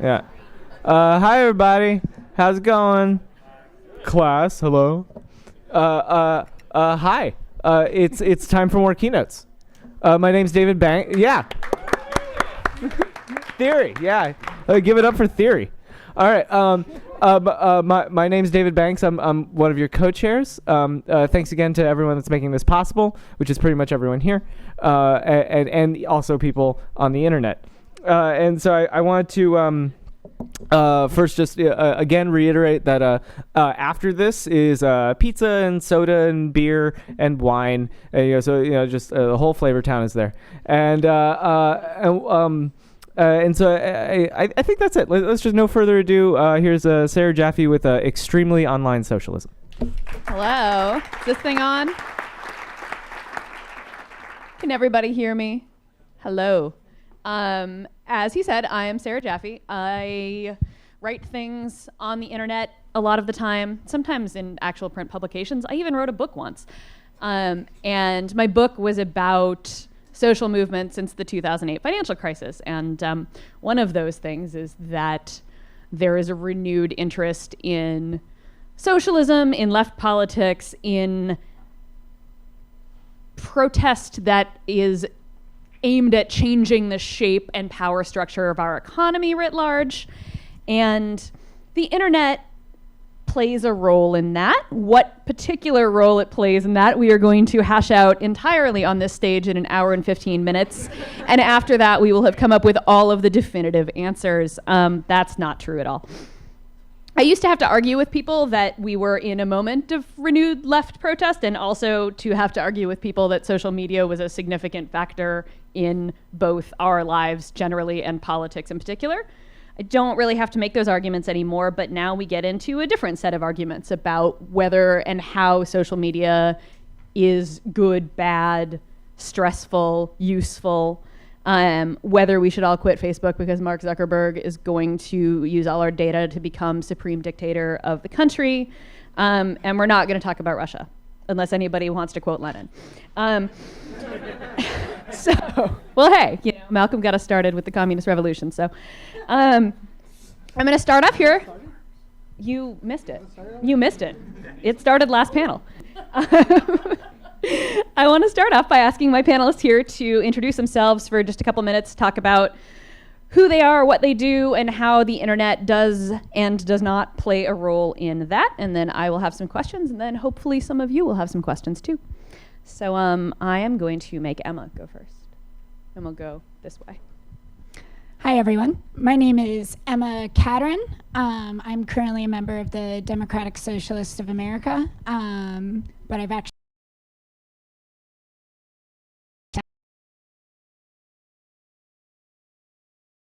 Yeah. Hi, everybody. How's it going? Class, hello. Hi. It's time for more keynotes. My name's David Banks. Yeah. Theory, yeah. Give it up for Theory. All right. My name's David Banks. I'm one of your co-chairs. Thanks again to everyone that's making this possible, which is pretty much everyone here, and also people on the internet. And so I want to first just again reiterate that after this is pizza and soda and beer and wine. So just the whole Flavor Town is there. And so I think that's it. Let's just no further ado. Here's Sarah Jaffe with Extremely Online Socialism. Hello. Is this thing on? Can everybody hear me? Hello. As he said, I am Sarah Jaffe. I write things on the internet a lot of the time, sometimes in actual print publications. I even wrote a book once. And my book was about social movements since the 2008 financial crisis. And one of those things is that there is a renewed interest in socialism, in left politics, in protest that is aimed at changing the shape and power structure of our economy writ large. And the internet plays a role in that. What particular role it plays in that, we are going to hash out entirely on this stage in an hour and 15 minutes. And after that, we will have come up with all of the definitive answers. That's not true at all. I used to have to argue with people that we were in a moment of renewed left protest, and also to have to argue with people that social media was a significant factor in both our lives generally and politics in particular. I don't really have to make those arguments anymore, but now we get into a different set of arguments about whether and how social media is good, bad, stressful, useful, whether we should all quit Facebook because Mark Zuckerberg is going to use all our data to become supreme dictator of the country. And we're not going to talk about Russia, unless anybody wants to quote Lenin. Well, hey, Malcolm got us started with the communist revolution. So I'm going to start off here. You missed it. You missed it. It started last panel. I want to start off by asking my panelists here to introduce themselves for just a couple minutes, talk about who they are, what they do, and how the internet does and does not play a role in that. And then I will have some questions, and then hopefully some of you will have some questions too. So I am going to make Emma go first, and we'll go this way. Hi, everyone. My name is Emma Caterine. I'm currently a member of the Democratic Socialists of America, but I've actually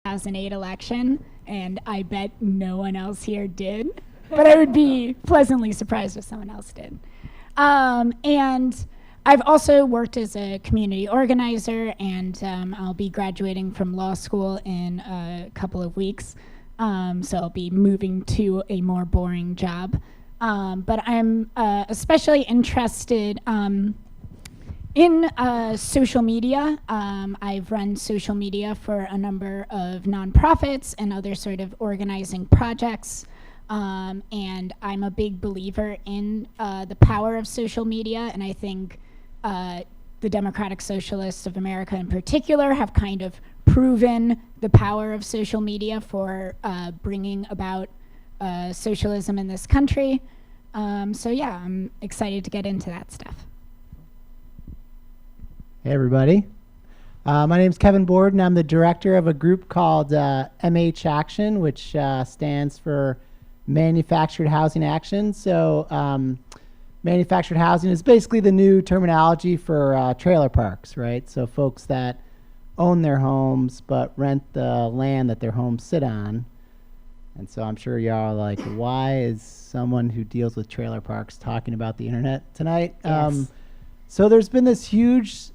2008 election, and I bet no one else here did, but I would be pleasantly surprised if someone else did. And I've also worked as a community organizer, and I'll be graduating from law school in a couple of weeks, so I'll be moving to a more boring job. But I'm especially interested in social media. I've run social media for a number of nonprofits and other sort of organizing projects. And I'm a big believer in the power of social media, and I think the Democratic Socialists of America in particular have kind of proven the power of social media for bringing about socialism in this country. So yeah, I'm excited to get into that stuff. Hey everybody. My name's Kevin Borden. I'm the director of a group called MH Action, which stands for Manufactured Housing Action. So manufactured housing is basically the new terminology for trailer parks, right? So folks that own their homes but rent the land that their homes sit on. And so I'm sure y'all are like, why is someone who deals with trailer parks talking about the internet tonight? Yes. So there's been this huge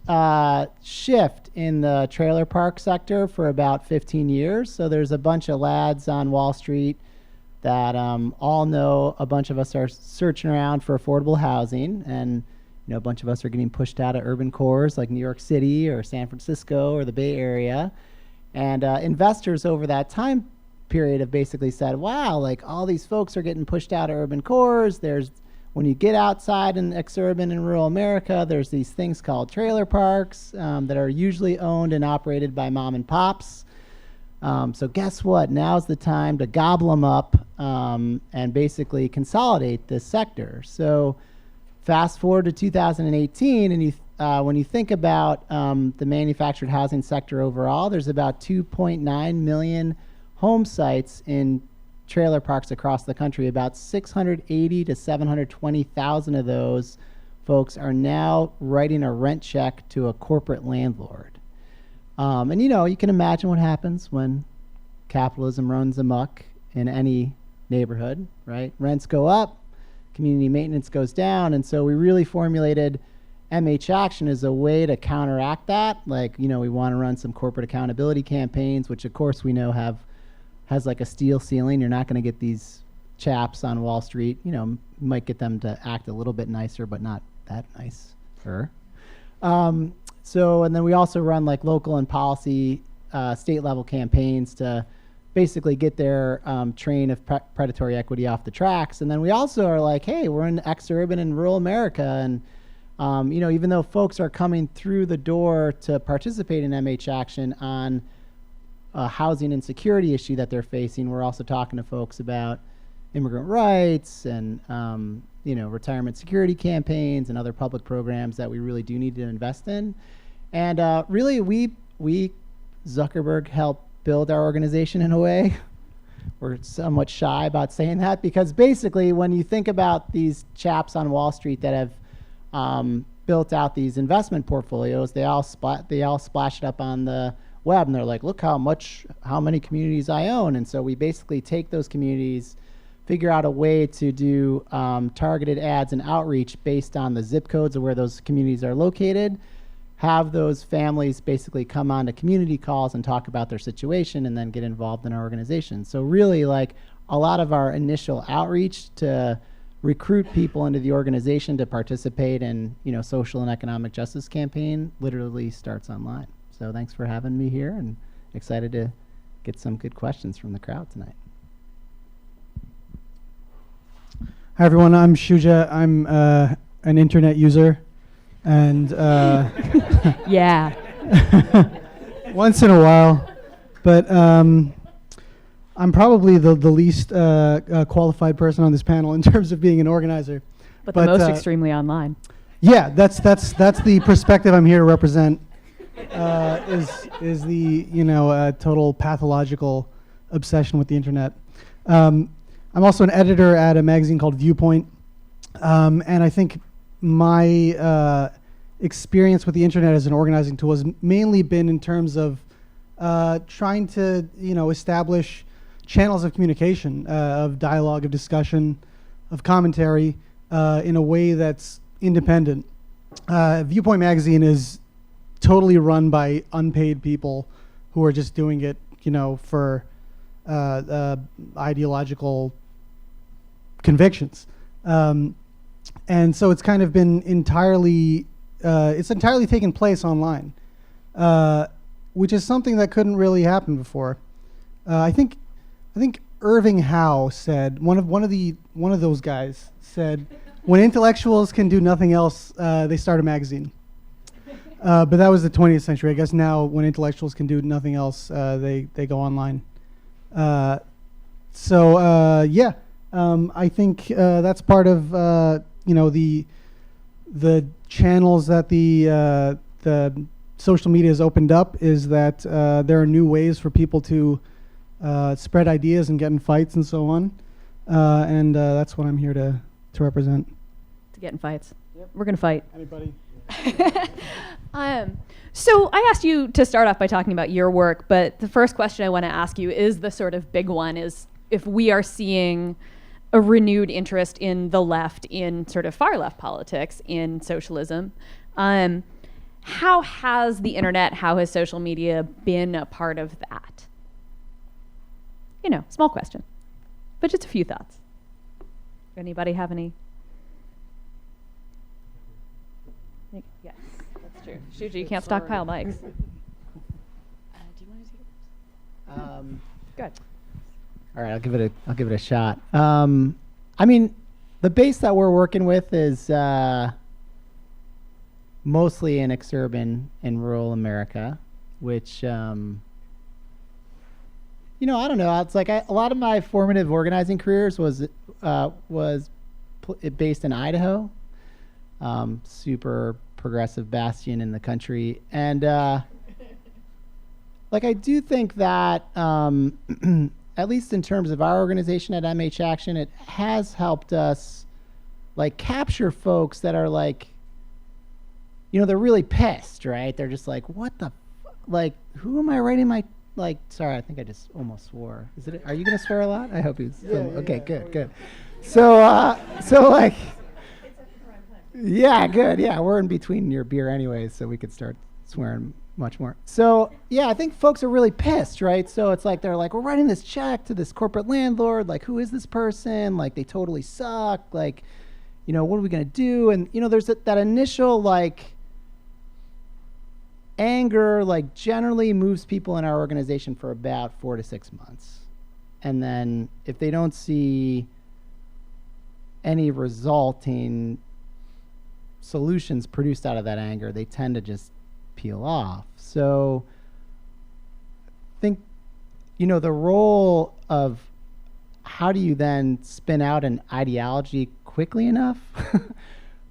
shift in the trailer park sector for about 15 years. So there's a bunch of lads on Wall Street that all know a bunch of us are searching around for affordable housing, and a bunch of us are getting pushed out of urban cores like New York City or San Francisco or the Bay Area. And investors over that time period have basically said, wow, like all these folks are getting pushed out of urban cores. When you get outside in exurban and rural America, there's these things called trailer parks that are usually owned and operated by mom and pops. So guess what? Now's the time to gobble them up and basically consolidate this sector. So fast forward to 2018, and when you think about the manufactured housing sector overall, there's about 2.9 million home sites in trailer parks across the country. About 680 to 720,000 of those folks are now writing a rent check to a corporate landlord. And you can imagine what happens when capitalism runs amok in any neighborhood, right? Rents go up, community maintenance goes down, and so we really formulated MH Action as a way to counteract that. Like, we want to run some corporate accountability campaigns, which of course we know has like a steel ceiling. You're not going to get these chaps on Wall Street. You might get them to act a little bit nicer, but not that nicer. And then we also run like local and policy state level campaigns to basically get their train of predatory equity off the tracks. And then we also are like, hey, we're in exurban and rural America. And, even though folks are coming through the door to participate in MH Action on a housing insecurity issue that they're facing, we're also talking to folks about immigrant rights and, retirement security campaigns and other public programs that we really do need to invest in. And really, we Zuckerberg helped build our organization in a way. We're somewhat shy about saying that because basically when you think about these chaps on Wall Street that have built out these investment portfolios, they all splash it up on the web and they're like, look how many communities I own. And so we basically take those communities, figure out a way to do targeted ads and outreach based on the zip codes of where those communities are located, have those families basically come on to community calls and talk about their situation and then get involved in our organization. So really, like, a lot of our initial outreach to recruit people into the organization to participate in, social and economic justice campaign literally starts online. So thanks for having me here, and excited to get some good questions from the crowd tonight. Hi everyone, I'm Shuja. I'm an internet user, and Yeah. once in a while, but I'm probably the least qualified person on this panel in terms of being an organizer. But the most extremely online. Yeah, that's the perspective I'm here to represent. Is the total pathological obsession with the internet. I'm also an editor at a magazine called Viewpoint, and I think my experience with the internet as an organizing tool has mainly been in terms of trying to establish channels of communication, of dialogue, of discussion, of commentary in a way that's independent. Viewpoint magazine is totally run by unpaid people who are just doing it, for ideological convictions. And so it's kind of been entirely taken place online, which is something that couldn't really happen before. I think Irving Howe said, one of those guys said, when intellectuals can do nothing else, they start a magazine. But that was the 20th century. I guess now when intellectuals can do nothing else, they go online. I think that's part of the channels that the social media has opened up, is that there are new ways for people to spread ideas and get in fights and so on. And that's what I'm here to represent. To get in fights. Yep. We're going to fight. Anybody? So I asked you to start off by talking about your work, but the first question I want to ask you is the sort of big one, is if we are seeing a renewed interest in the left, in sort of far left politics, in socialism, how has the internet, how has social media been a part of that? Small question, but just a few thoughts. Anybody have any? Yes, that's true. Shuja, you can't stockpile mics. Do you want to take it? Good. All right, I'll give it a shot. I mean, the base that we're working with is mostly in exurban and rural America, which you know, I don't know. It's like a lot of my formative organizing careers was based in Idaho, super progressive bastion in the country, and like I do think that at least in terms of our organization at MH Action, it has helped us like capture folks that are like, you know, they're really pissed, right? They're just like, what the, like, who am I writing my, like, sorry, I think I just almost swore. Are you going to swear a lot? I hope he's, okay, good. So like, yeah, good. Yeah, we're in between your beer anyways, so we could start swearing much more. So yeah, I think folks are really pissed, right? So it's like, they're like, we're writing this check to this corporate landlord. Like, who is this person? Like, they totally suck. Like, you know, what are we going to do? And, you know, there's that initial, like, anger, like, generally moves people in our organization for about 4 to 6 months. And then if they don't see any resulting solutions produced out of that anger, they tend to just peel off. So I think, you know, the role of how do you then spin out an ideology quickly enough,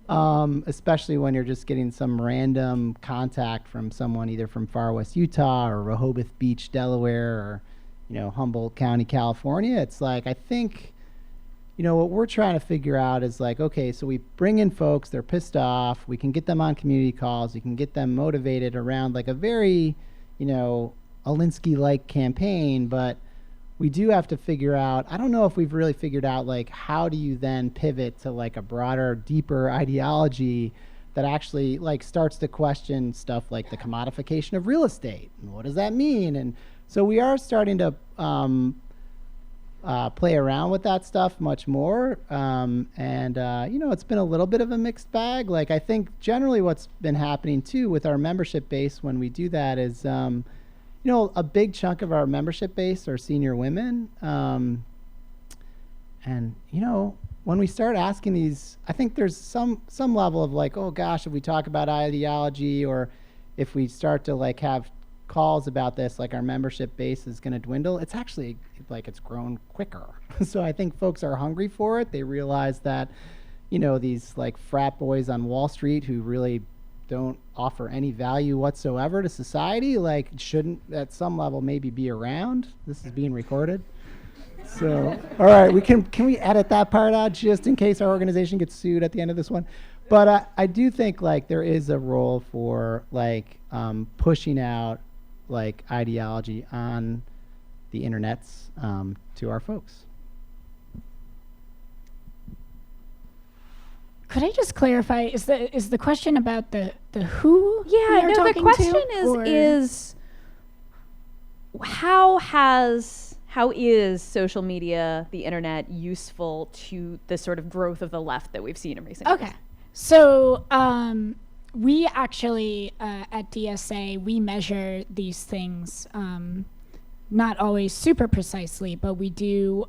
especially when you're just getting some random contact from someone either from far west Utah or Rehoboth Beach, Delaware, or, you know, Humboldt County, California. It's like, I think, you know, what we're trying to figure out is like, okay, so we bring in folks, they're pissed off, we can get them on community calls, we can get them motivated around like a very, you know, Alinsky-like campaign, but we do have to figure out, I don't know if we've really figured out like how do you then pivot to like a broader, deeper ideology that actually like starts to question stuff like the commodification of real estate. And what does that mean? And so we are starting to play around with that stuff much more. You know, it's been a little bit of a mixed bag. Like, I think generally what's been happening too with our membership base when we do that is, you know, a big chunk of our membership base are senior women. And, you know, when we start asking these, I think there's some level of like, oh gosh, if we talk about ideology or if we start to like have calls about this, like our membership base is going to dwindle. It's actually like it's grown quicker. So I think folks are hungry for it. They realize that, you know, these like frat boys on Wall Street who really don't offer any value whatsoever to society, like shouldn't at some level maybe be around. This is being recorded. So, all right, can we edit that part out just in case our organization gets sued at the end of this one? But I do think like there is a role for like pushing out like ideology on the internets to our folks. Could I just clarify? Is the question about the who? Yeah, we are no. The talking question to, is how is social media, the internet, useful to the sort of growth of the left that we've seen in recent years? Okay, so we actually at DSA we measure these things. Not always super precisely, but we do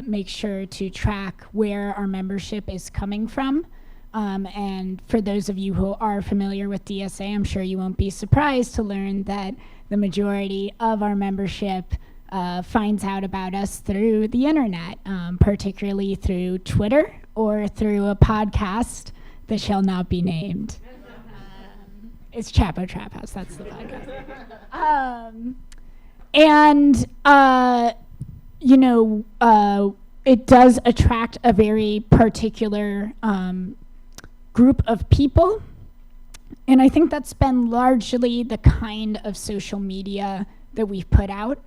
make sure to track where our membership is coming from. And for those of you who are familiar with DSA, I'm sure you won't be surprised to learn that the majority of our membership finds out about us through the internet, particularly through Twitter or through a podcast that shall not be named. It's Chapo Trap House, that's the podcast. You know, it does attract a very particular group of people. And I think that's been largely the kind of social media that we've put out.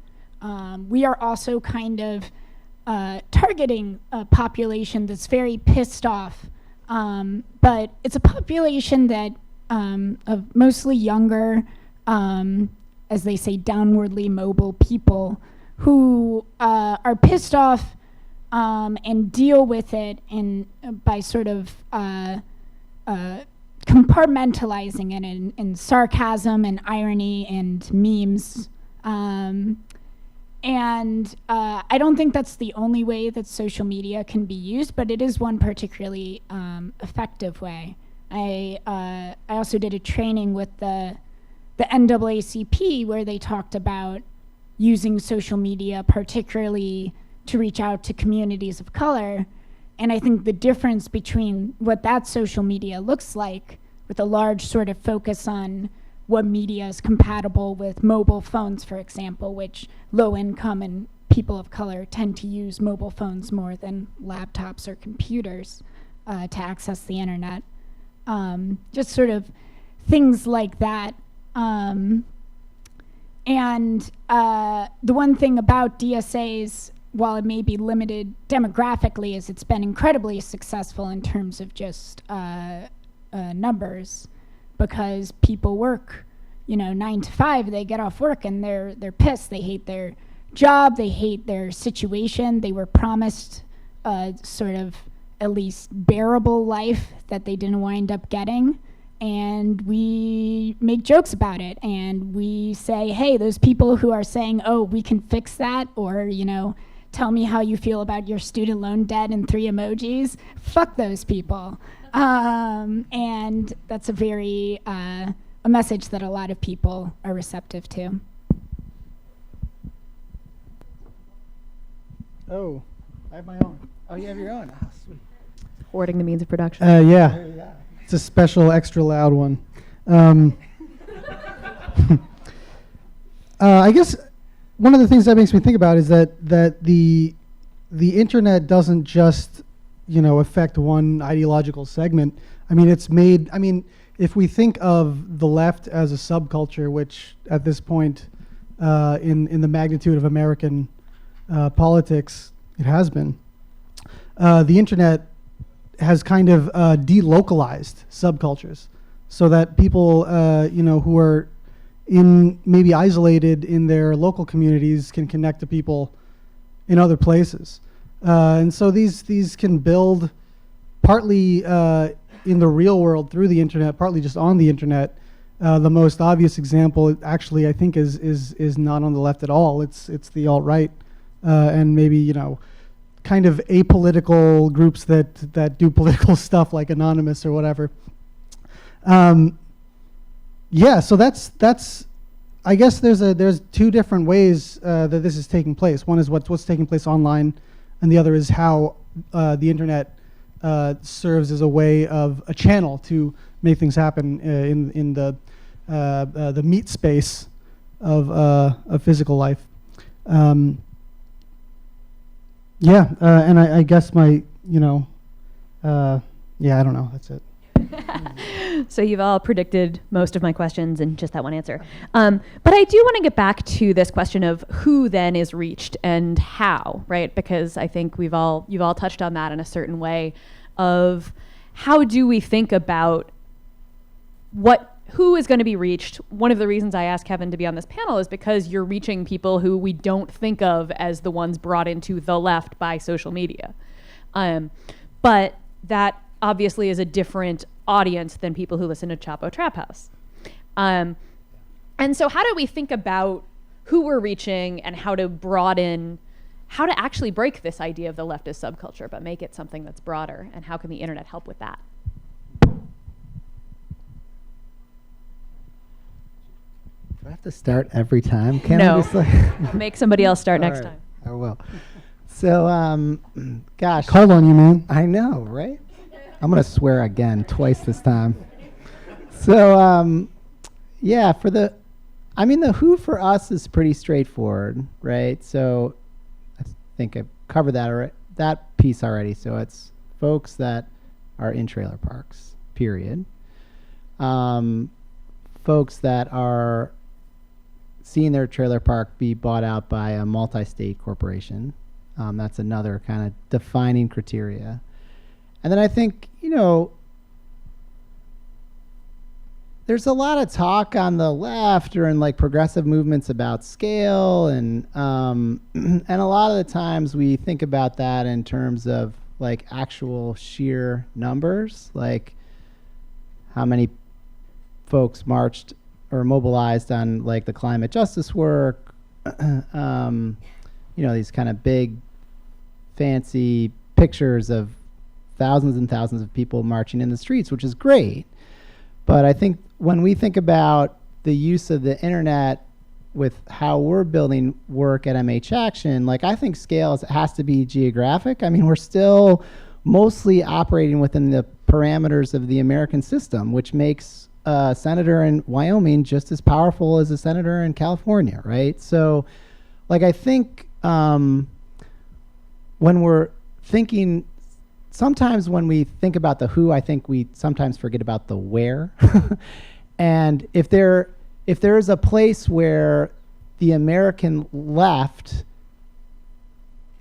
We are also kind of targeting a population that's very pissed off. But it's a population that of mostly younger, as they say, downwardly mobile people who are pissed off and deal with it by sort of compartmentalizing it in sarcasm and irony and memes. And I don't think that's the only way that social media can be used, but it is one particularly effective way. I also did a training with the NAACP where they talked about using social media particularly to reach out to communities of color. And I think the difference between what that social media looks like, with a large sort of focus on what media is compatible with mobile phones, for example, which low income and people of color tend to use mobile phones more than laptops or computers to access the internet. Just sort of things like that. And the one thing about DSAs, while it may be limited demographically, is it's been incredibly successful in terms of just numbers, because people work, 9 to 5, they get off work and they're pissed. They hate their job, they hate their situation. They were promised sort of at least bearable life that they didn't wind up getting. And we make jokes about it, and we say, hey, those people who are saying, oh, we can fix that, or, tell me how you feel about your student loan debt in 3 emojis, fuck those people. And that's a message that a lot of people are receptive to. Oh, I have my own. Oh, you have your own. Oh, sweet. Hoarding the means of production. Yeah. It's a special, extra loud one. I guess one of the things that makes me think about is that the internet doesn't just affect one ideological segment. If we think of the left as a subculture, which at this point in the magnitude of American politics, it has been, the internet has kind of delocalized subcultures, so that people who are maybe isolated in their local communities can connect to people in other places. And so these can build partly in the real world through the internet, partly just on the internet. The most obvious example, actually, I think is not on the left at all. It's the alt-right, and maybe kind of apolitical groups that do political stuff like Anonymous or whatever. So that's I guess there's 2 different ways that this is taking place. One is what's taking place online, and the other is how the internet serves as a channel to make things happen in the meat space of physical life. And I guess I don't know. That's it. So you've all predicted most of my questions in just that one answer. But I do want to get back to this question of who then is reached and how, right? Because I think you've all touched on that in a certain way of how do we think about who is going to be reached. One of the reasons I asked Kevin to be on this panel is because you're reaching people who we don't think of as the ones brought into the left by social media. But that obviously is a different audience than people who listen to Chapo Trap House. And so how do we think about who we're reaching and how to actually break this idea of the leftist subculture, but make it something that's broader, and how can the internet help with that? Do I have to start every time? No. Make somebody else start next time. I will. So, gosh. Called on you, man. I know, right? I'm going to swear again twice this time. So, the who for us is pretty straightforward, right? So I think I've covered that piece already. So it's folks that are in trailer parks, period. Folks that are seeing their trailer park be bought out by a multi-state corporation. That's another kind of defining criteria. And then I think, there's a lot of talk on the left or in like progressive movements about scale, and a lot of the times we think about that in terms of like actual sheer numbers, like how many folks marched or mobilized on like the climate justice work, these kind of big, fancy pictures of thousands and thousands of people marching in the streets, which is great. But I think when we think about the use of the internet with how we're building work at MH Action, like I think scale has to be geographic. I mean, we're still mostly operating within the parameters of the American system, which makes a senator in Wyoming just as powerful as a senator in California, right? So, like, I think when we're thinking, sometimes when we think about the who, I think we sometimes forget about the where. And if there is a place where the American left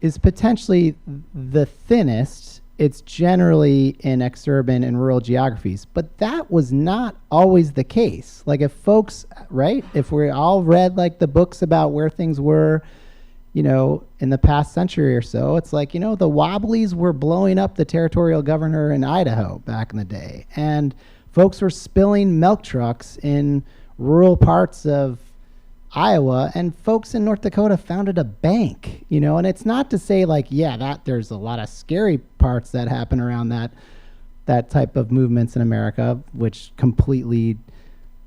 is potentially the thinnest, it's generally in exurban and rural geographies. But that was not always the case. Like if folks, right, if we all read like the books about where things were, in the past century or so, it's like, the Wobblies were blowing up the territorial governor in Idaho back in the day. And folks were spilling milk trucks in rural parts of Iowa, and folks in North Dakota founded a bank, and it's not to say like, that there's a lot of scary parts that happen around that type of movements in America, which completely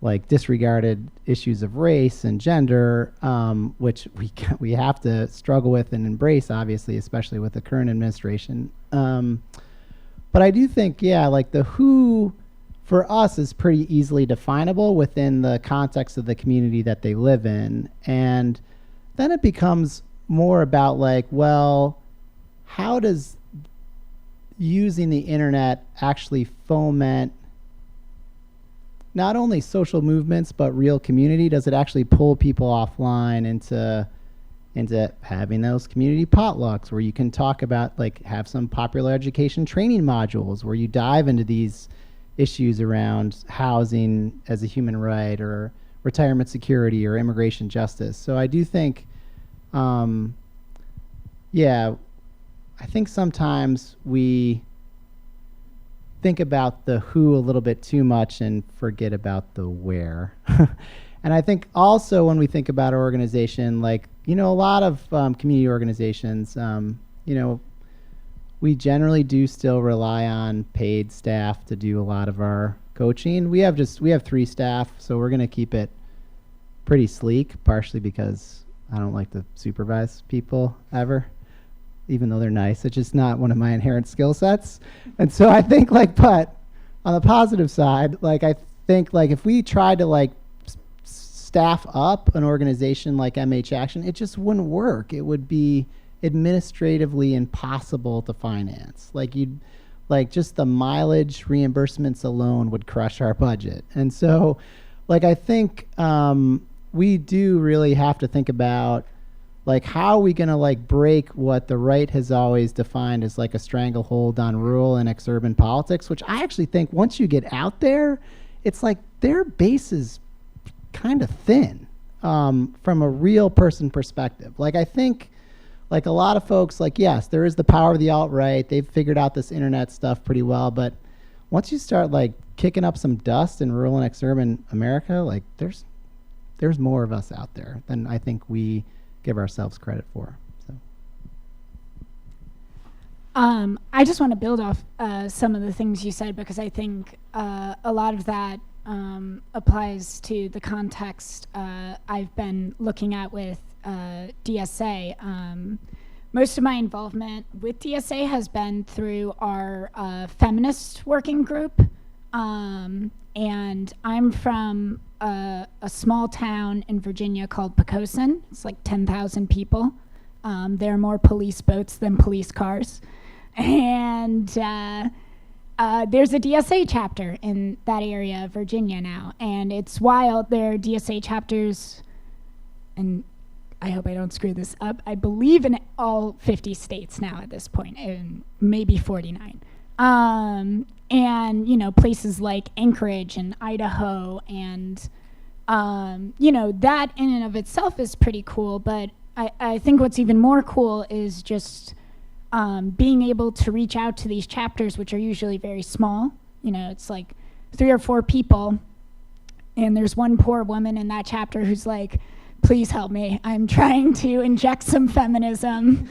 like disregarded issues of race and gender, which we have to struggle with and embrace, obviously, especially with the current administration. But I do think, like the who for us is pretty easily definable within the context of the community that they live in. And then it becomes more about like, well, how does using the internet actually foment not only social movements, but real community? Does it actually pull people offline into having those community potlucks where you can talk about, like, have some popular education training modules where you dive into these issues around housing as a human right, or retirement security, or immigration justice. So I do think, I think sometimes we think about the who a little bit too much and forget about the where. And I think also when we think about our organization, like, a lot of community organizations, we generally do still rely on paid staff to do a lot of our coaching. We have 3 staff, so we're going to keep it pretty sleek, partially because I don't like to supervise people ever, even though they're nice. It's just not one of my inherent skill sets. And so I think, like, but on the positive side, like, I think, like, if we tried to, like, staff up an organization like MH Action, it just wouldn't work. It would be administratively impossible to finance. Like just the mileage reimbursements alone would crush our budget. And so, like, I think we do really have to think about, like, how are we going to, like, break what the right has always defined as, like, a stranglehold on rural and exurban politics, which I actually think once you get out there, it's like their base is kind of thin from a real person perspective. Like, I think, like, a lot of folks, like, yes, there is the power of the alt-right. They've figured out this internet stuff pretty well. But once you start, like, kicking up some dust in rural and exurban America, like, there's more of us out there than I think we give ourselves credit for. So, I just want to build off some of the things you said, because I think a lot of that applies to the context I've been looking at with DSA. Most of my involvement with DSA has been through our feminist working group, and I'm from a small town in Virginia called Poquoson. It's like 10,000 people. There are more police boats than police cars. And there's a DSA chapter in that area of Virginia now. And it's wild. There are DSA chapters, and I hope I don't screw this up, I believe in all 50 states now at this point, and maybe 49. And, places like Anchorage and Idaho, and, that in and of itself is pretty cool. But I think what's even more cool is just being able to reach out to these chapters, which are usually very small. It's like 3 or 4 people, and there's one poor woman in that chapter who's like, please help me. I'm trying to inject some feminism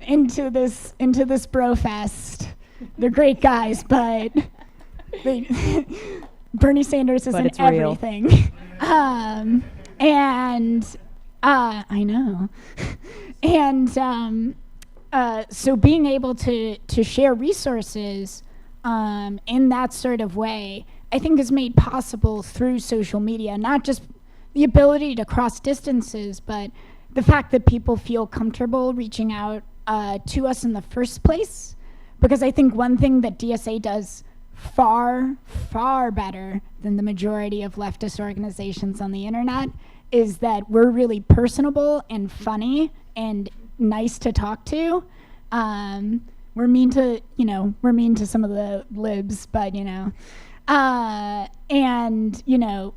into this bro fest. They're great guys, but Bernie Sanders isn't everything. I know. And so being able to share resources in that sort of way, I think is made possible through social media, not just the ability to cross distances, but the fact that people feel comfortable reaching out to us in the first place. Because I think one thing that DSA does far, far better than the majority of leftist organizations on the internet is that we're really personable and funny and nice to talk to. We're mean to some of the libs, but and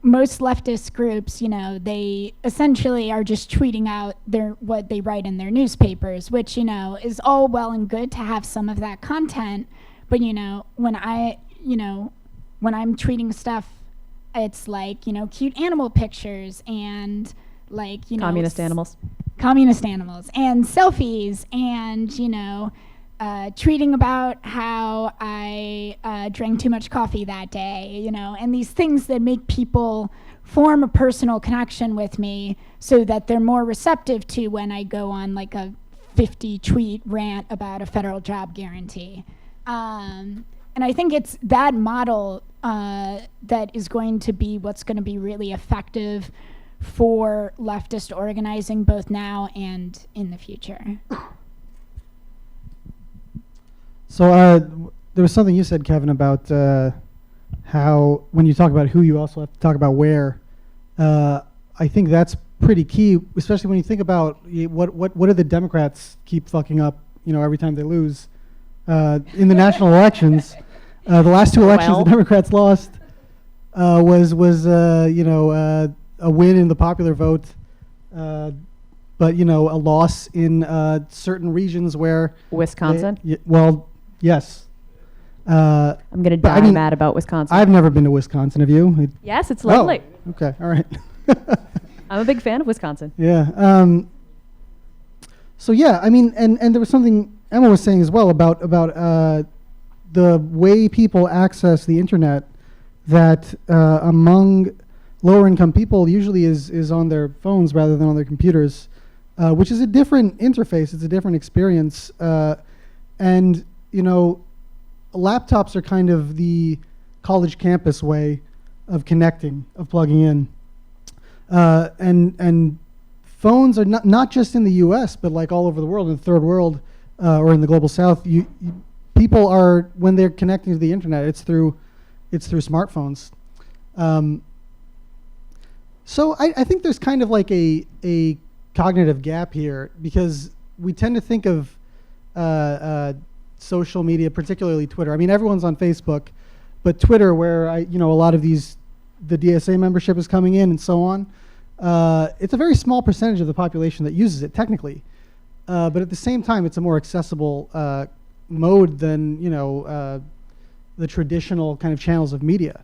most leftist groups, they essentially are just tweeting out what they write in their newspapers, which is all well and good to have some of that content, but when I'm tweeting stuff, it's like cute animal pictures and like communist animals and selfies and tweeting about how I drank too much coffee that day, and these things that make people form a personal connection with me so that they're more receptive to when I go on like a 50 tweet rant about a federal job guarantee. And I think it's that model that is going to be what's going to be really effective for leftist organizing both now and in the future. So there was something you said, Kevin, about how when you talk about who, you also have to talk about where. I think that's pretty key, especially when you think about what do the Democrats keep fucking up, every time they lose. In the national elections, the last two elections the Democrats lost was a win in the popular vote, but a loss in certain regions where Wisconsin. Yes. I'm gonna die mad about Wisconsin. I've never been to Wisconsin. Have you? Yes, it's lovely. Oh, okay, all right. I'm a big fan of Wisconsin. Yeah. So yeah, I mean, and there was something Emma was saying as well about the way people access the internet that among lower income people usually is on their phones rather than on their computers, which is a different interface. It's a different experience. And laptops are kind of the college campus way of connecting, of plugging in. And phones are not just in the US, but like all over the world, in the third world or in the global south, people are, when they're connecting to the internet, it's through smartphones. So I think there's kind of like a cognitive gap here, because we tend to think of social media, particularly Twitter. I mean, everyone's on Facebook, but Twitter, where a lot of the DSA membership is coming in and so on, it's a very small percentage of the population that uses it technically. But at the same time, it's a more accessible mode than the traditional kind of channels of media.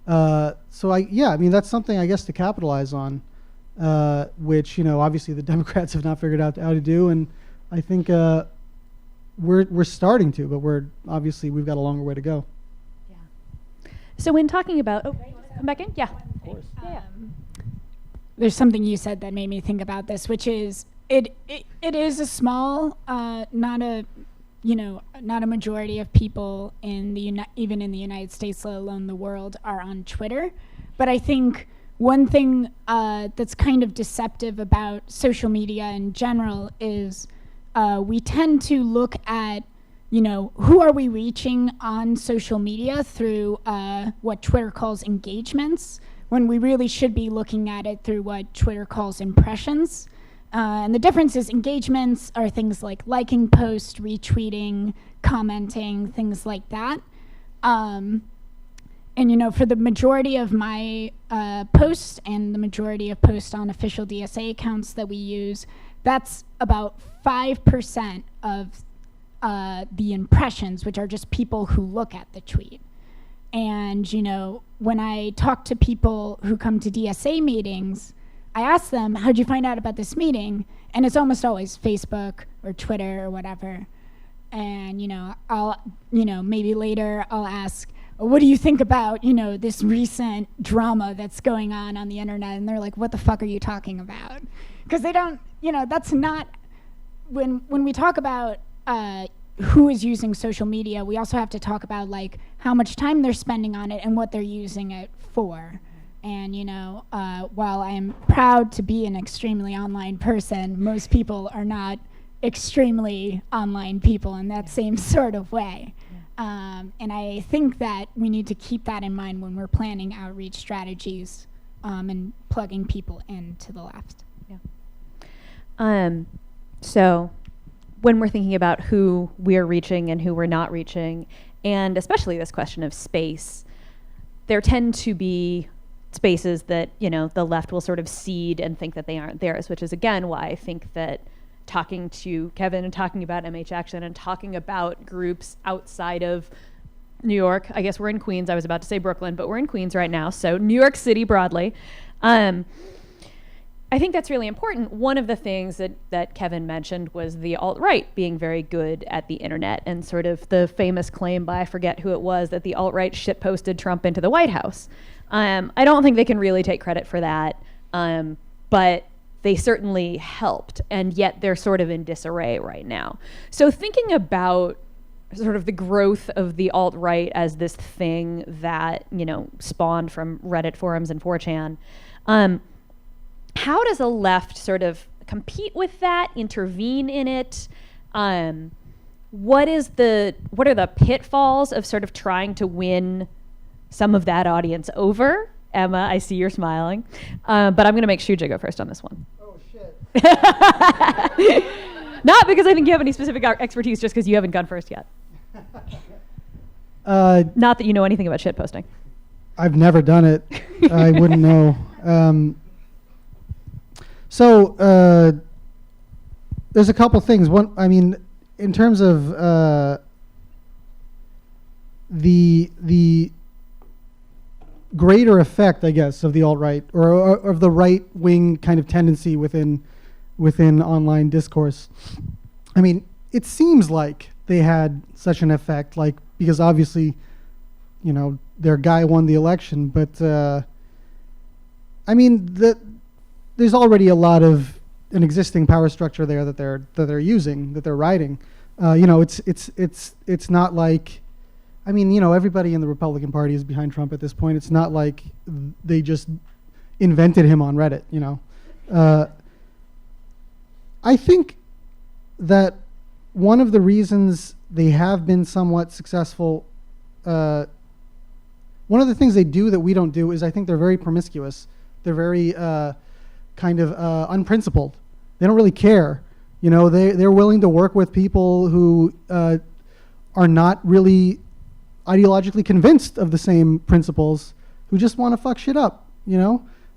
So I mean, that's something I guess to capitalize on, which obviously the Democrats have not figured out how to do, and I think we're starting to, but we've got a longer way to go. Yeah. So when talking about, come back in, yeah. Of course. Yeah. There's something you said that made me think about this, which is it is a small, not a majority of people even in the United States, let alone the world, are on Twitter. But I think one thing that's kind of deceptive about social media in general is we tend to look at, who are we reaching on social media through what Twitter calls engagements, when we really should be looking at it through what Twitter calls impressions. And the difference is engagements are things like liking posts, retweeting, commenting, things like that. And for the majority of my posts and the majority of posts on official DSA accounts that we use, that's about 5% of the impressions, which are just people who look at the tweet. And when I talk to people who come to DSA meetings, I ask them, how'd you find out about this meeting? And it's almost always Facebook or Twitter or whatever. And, I'll, maybe later I'll ask, what do you think about, this recent drama that's going on the internet? And they're like, what the fuck are you talking about? Because they don't, that's not, when we talk about who is using social media, we also have to talk about like how much time they're spending on it and what they're using it for. And while I am proud to be an extremely online person, most people are not extremely online people in that same sort of way. And I think that we need to keep that in mind when we're planning outreach strategies and plugging people into the left. So when we're thinking about who we're reaching and who we're not reaching, and especially this question of space, there tend to be spaces that, the left will sort of cede and think that they aren't theirs, which is, again, why I think that talking to Kevin and talking about MH Action and talking about groups outside of New York, I guess we're in Queens, I was about to say Brooklyn, but we're in Queens right now, so New York City broadly. I think that's really important. One of the things that Kevin mentioned was the alt-right being very good at the internet, and sort of the famous claim by, I forget who it was, that the alt-right shitposted Trump into the White House. I don't think they can really take credit for that, but they certainly helped, and yet they're sort of in disarray right now. So thinking about sort of the growth of the alt-right as this thing that, spawned from Reddit forums and 4chan, how does a left sort of compete with that, intervene in it? What are the pitfalls of sort of trying to win some of that audience over? Emma, I see you're smiling. But I'm going to make Shuja go first on this one. Oh, shit. Not because I think you have any specific expertise, just because you haven't gone first yet. Not that you know anything about shitposting. I've never done it. I wouldn't know. So there's a couple things. One, I mean, in terms of the greater effect, I guess, of the alt-right or of the right-wing kind of tendency within online discourse. I mean, it seems like they had such an effect, like, because obviously, their guy won the election, but I mean, there's already a lot of an existing power structure there that they're using, that they're riding. It's not like, I mean, everybody in the Republican Party is behind Trump at this point. It's not like they just invented him on Reddit, I think that one of the reasons they have been somewhat successful, one of the things they do that we don't do is I think they're very promiscuous. They're very kind of unprincipled. They don't really care. They're willing to work with people who are not really ideologically convinced of the same principles, who just want to fuck shit up,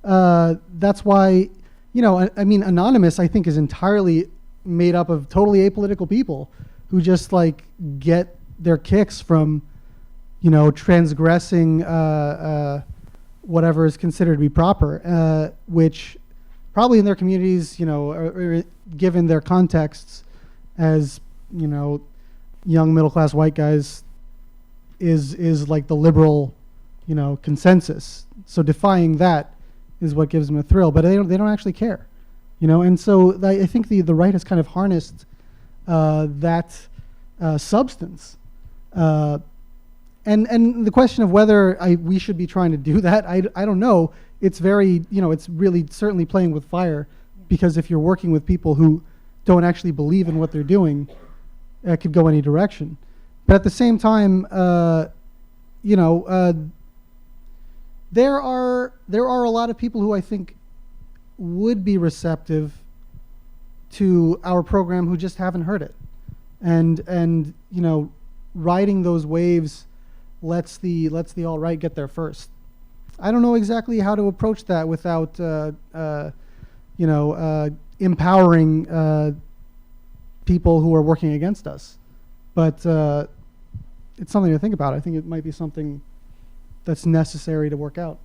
That's why, I mean, Anonymous, I think, is entirely made up of totally apolitical people who just, like, get their kicks from, transgressing whatever is considered to be proper, which probably in their communities, or given their contexts as, young middle-class white guys, is like the liberal, consensus. So defying that is what gives them a thrill, but they don't actually care, And so I think the right has kind of harnessed that substance, and the question of whether we should be trying to do that, I don't know. It's very, it's really certainly playing with fire, because if you're working with people who don't actually believe in what they're doing, it could go any direction. But at the same time, there are a lot of people who I think would be receptive to our program who just haven't heard it, and riding those waves lets the alt-right get there first. I don't know exactly how to approach that without empowering people who are working against us, but it's something to think about. I think it might be something that's necessary to work out.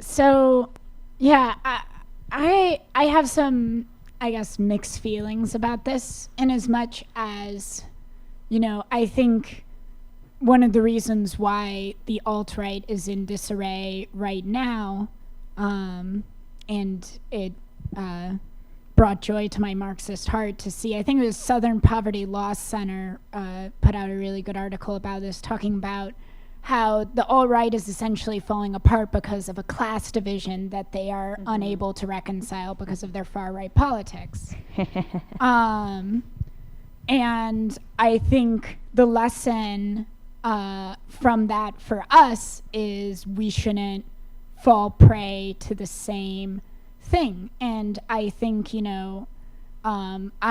So, yeah, I have some, I guess, mixed feelings about this, in as much as, I think one of the reasons why the alt-right is in disarray right now, and it brought joy to my Marxist heart to see, I think it was Southern Poverty Law Center put out a really good article about this, talking about how the alt-right is essentially falling apart because of a class division that they are unable to reconcile because of their far-right politics. And I think the lesson from that for us is we shouldn't fall prey to the same thing. And I think, I'll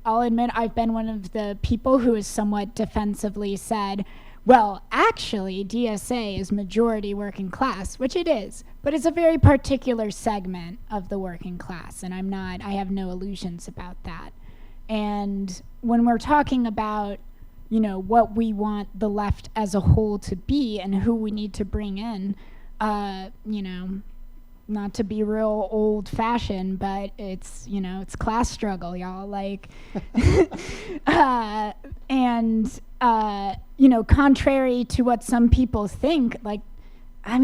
admit I've been one of the people who has somewhat defensively said, well, actually, DSA is majority working class, which it is, but it's a very particular segment of the working class, and I have no illusions about that. And when we're talking about, what we want the left as a whole to be and who we need to bring in, not to be real old fashioned, but it's, it's class struggle, y'all. Like, contrary to what some people think, like, I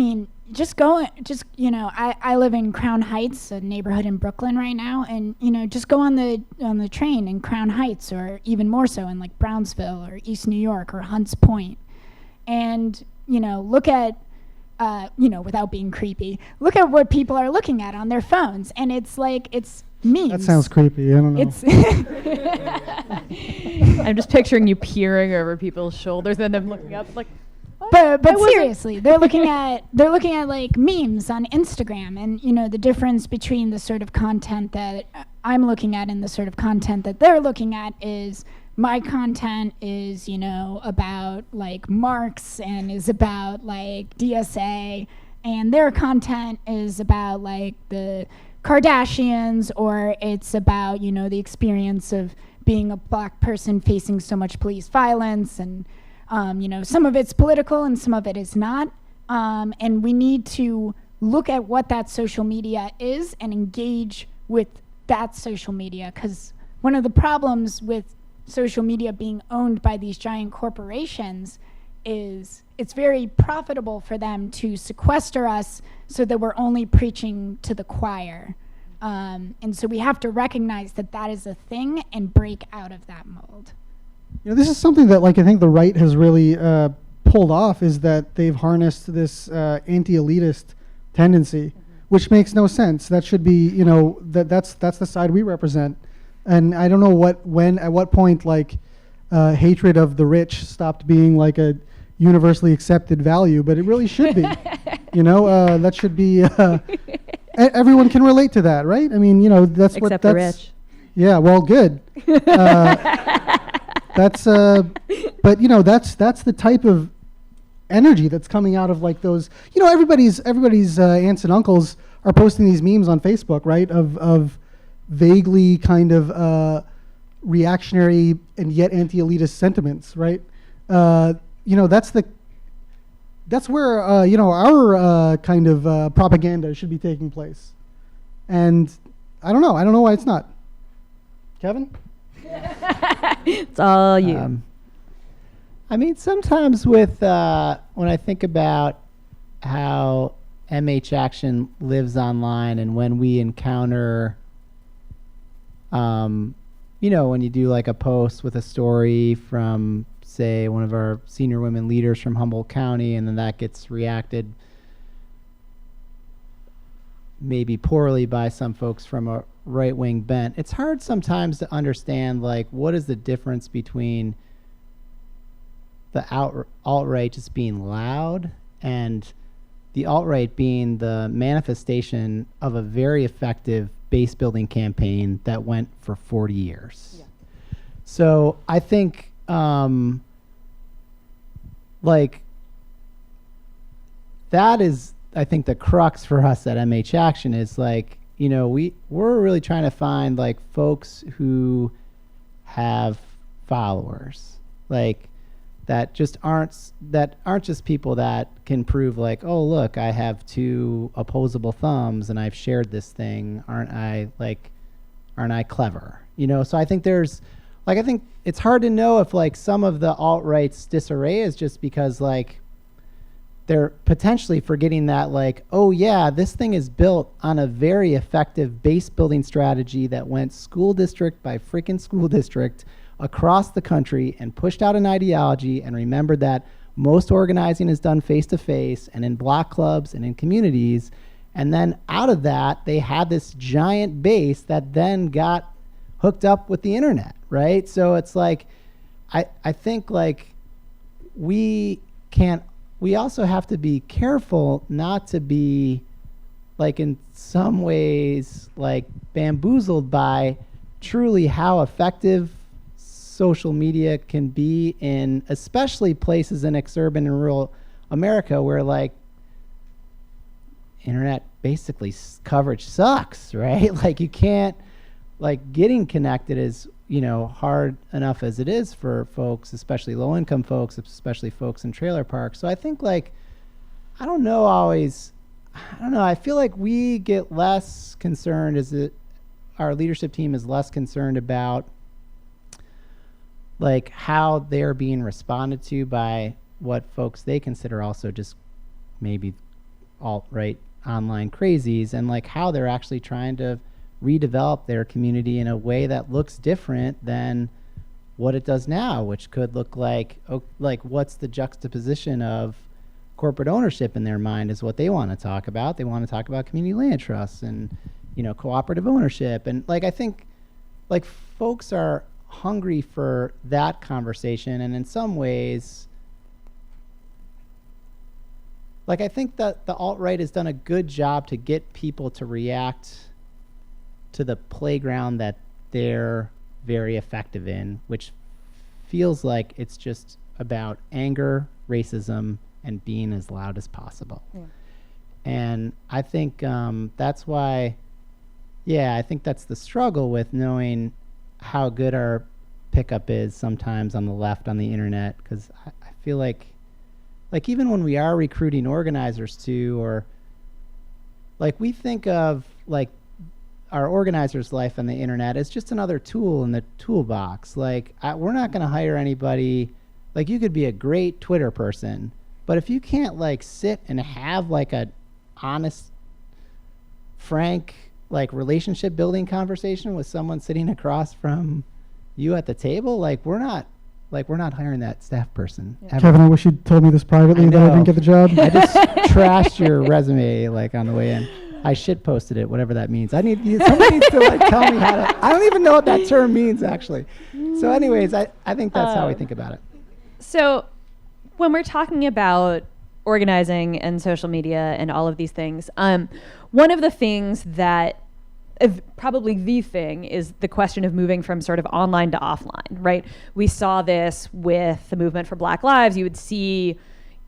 live in Crown Heights, a neighborhood in Brooklyn right now, and, just go on the train in Crown Heights, or even more so in like Brownsville or East New York or Hunts Point, and, look at, without being creepy, look at what people are looking at on their phones, and it's like, it's memes. That sounds creepy. I don't know. I'm just picturing you peering over people's shoulders and them looking up like, what? But seriously, they're looking at like memes on Instagram, and the difference between the sort of content that I'm looking at and the sort of content that they're looking at is, my content is, about like Marx and is about like DSA, and their content is about like the Kardashians, or it's about, the experience of being a black person facing so much police violence, and, some of it's political and some of it is not. And we need to look at what that social media is and engage with that social media, because one of the problems with social media being owned by these giant corporations is it's very profitable for them to sequester us so that we're only preaching to the choir. And so we have to recognize that that is a thing and break out of that mold. This is something that, like, I think the right has really pulled off, is that they've harnessed this anti-elitist tendency, which makes no sense. That should be, that's the side we represent. And I don't know at what point, like, hatred of the rich stopped being like a universally accepted value, but it really should be. That should be. Everyone can relate to that, right? I mean, that's except what. Except the rich. Yeah. Well, good. That's. But that's the type of energy that's coming out of like those. Everybody's aunts and uncles are posting these memes on Facebook, right? Of vaguely kind of reactionary and yet anti-elitist sentiments, right? That's where our kind of propaganda should be taking place, and I don't know why it's not. Kevin? It's all you. Sometimes with when I think about how MH Action lives online, and when we encounter when you do like a post with a story from, say, one of our senior women leaders from Humboldt County, and then that gets reacted maybe poorly by some folks from a right-wing bent, it's hard sometimes to understand, like, what is the difference between the alt-right just being loud and the alt-right being the manifestation of a very effective base-building campaign that went for 40 years. Yeah. So I think, that is, I think, the crux for us at MH Action is, like, we're really trying to find, like, folks who have followers. Like, that aren't just people that can prove like, oh look, I have 2 opposable thumbs and I've shared this thing. Aren't I clever? So I think I think it's hard to know if like some of the alt-right's disarray is just because like they're potentially forgetting that like, oh yeah, this thing is built on a very effective base building strategy that went school district by freaking school district across the country and pushed out an ideology and remembered that most organizing is done face to face and in block clubs and in communities. And then out of that, they had this giant base that then got hooked up with the internet, right? So it's like, I think like we also have to be careful not to be like in some ways like bamboozled by truly how effective social media can be in especially places in exurban and rural America where like internet basically coverage sucks, right? Like you can't, like getting connected is, hard enough as it is for folks, especially low income folks, especially folks in trailer parks. So I think like, I don't know, I feel like we get less concerned our leadership team is less concerned about like how they're being responded to by what folks they consider also just maybe alt-right online crazies, and like how they're actually trying to redevelop their community in a way that looks different than what it does now, which could look like what's the juxtaposition of corporate ownership in their mind is what they want to talk about. They want to talk about community land trusts and cooperative ownership, and like I think like folks are hungry for that conversation. And in some ways, like I think that the alt-right has done a good job to get people to react to the playground that they're very effective in, which feels like it's just about anger, racism, and being as loud as possible. Yeah. And I think that's why, I think that's the struggle with knowing how good our pickup is sometimes on the left on the internet, because I feel like even when we are recruiting organizers too, or like we think of like our organizer's life on the internet as just another tool in the toolbox. Like we're not going to hire anybody. Like you could be a great Twitter person, but if you can't like sit and have like a honest, frank, like relationship building conversation with someone sitting across from you at the table, like we're not hiring that staff person. Yeah. Kevin, I wish you'd told me this privately that I didn't get the job. I just trashed your resume like on the way in. I shit posted it, whatever that means. Somebody needs to like tell me how to. I don't even know what that term means actually. So, anyways, I think that's how we think about it. So, when we're talking about organizing and social media and all of these things, one of the things that probably the thing is the question of moving from sort of online to offline, right? We saw this with the movement for Black Lives. You would see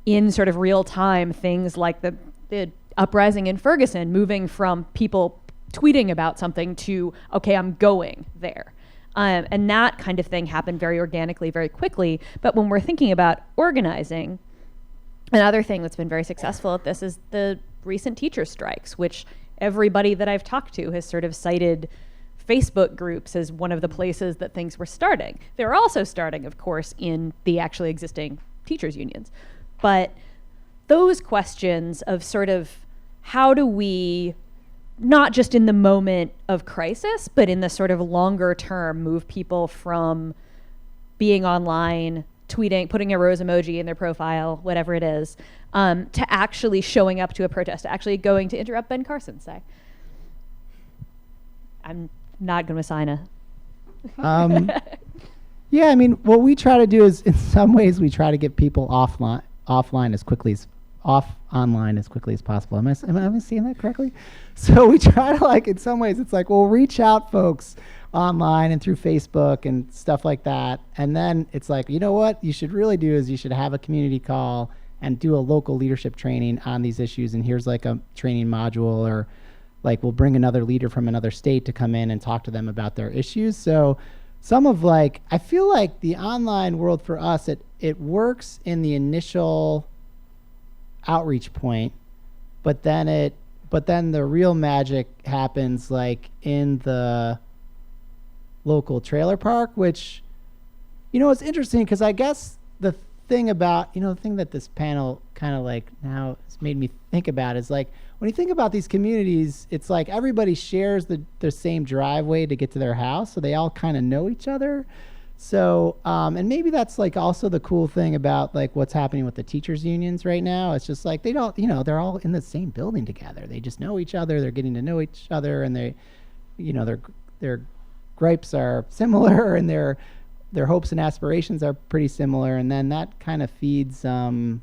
in sort of real time things like the uprising in Ferguson, moving from people tweeting about something to, okay, I'm going there. And that kind of thing happened very organically, very quickly. But when we're thinking about organizing, another thing that's been very successful at this is the recent teacher strikes, which everybody that I've talked to has sort of cited Facebook groups as one of the places that things were starting. They're also starting, of course, in the actually existing teachers' unions. But those questions of sort of how do we, not just in the moment of crisis, but in the sort of longer term, move people from being online, tweeting, putting a rose emoji in their profile, whatever it is, to actually showing up to a protest, to actually going to interrupt Ben Carson, say. I'm not going to sign a... Yeah, I mean, what we try to do is, in some ways, we try to get people online as quickly as possible. Am I saying that correctly? So we try to, like, in some ways, it's like, we'll reach out folks online and through Facebook and stuff like that. And then it's like, you know what you should really do is you should have a community call and do a local leadership training on these issues. And here's like a training module, or like we'll bring another leader from another state to come in and talk to them about their issues. So some of like, I feel like the online world for us, it works in the initial outreach point, but then the real magic happens like in the local trailer park, which, it's interesting because I guess the thing that this panel kind of like now has made me think about is like, when you think about these communities, it's like everybody shares the same driveway to get to their house, so they all kind of know each other. So, and maybe that's like also the cool thing about like what's happening with the teachers unions right now. It's just like they don't, they're all in the same building together. They just know each other. They're getting to know each other, and they, their gripes are similar, and their hopes and aspirations are pretty similar. And then that kind of feeds their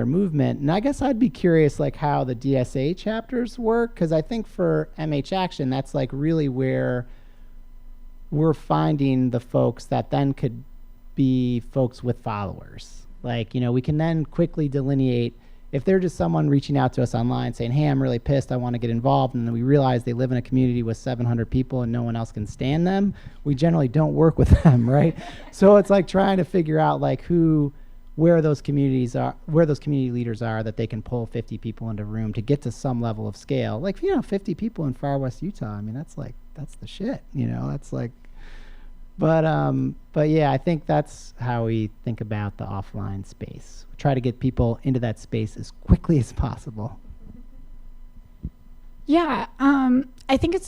movement. And I guess I'd be curious like how the DSA chapters work, because I think for MH Action, that's like really where we're finding the folks that then could be folks with followers. Like, we can then quickly delineate if they're just someone reaching out to us online saying, hey, I'm really pissed, I want to get involved, and then we realize they live in a community with 700 people and no one else can stand them, we generally don't work with them, right? So it's like trying to figure out like where those community leaders are that they can pull 50 people into a room to get to some level of scale. Like, 50 people in far west Utah, I mean, that's the shit, that's like, but yeah, I think that's how we think about the offline space. We try to get people into that space as quickly as possible. Yeah, I think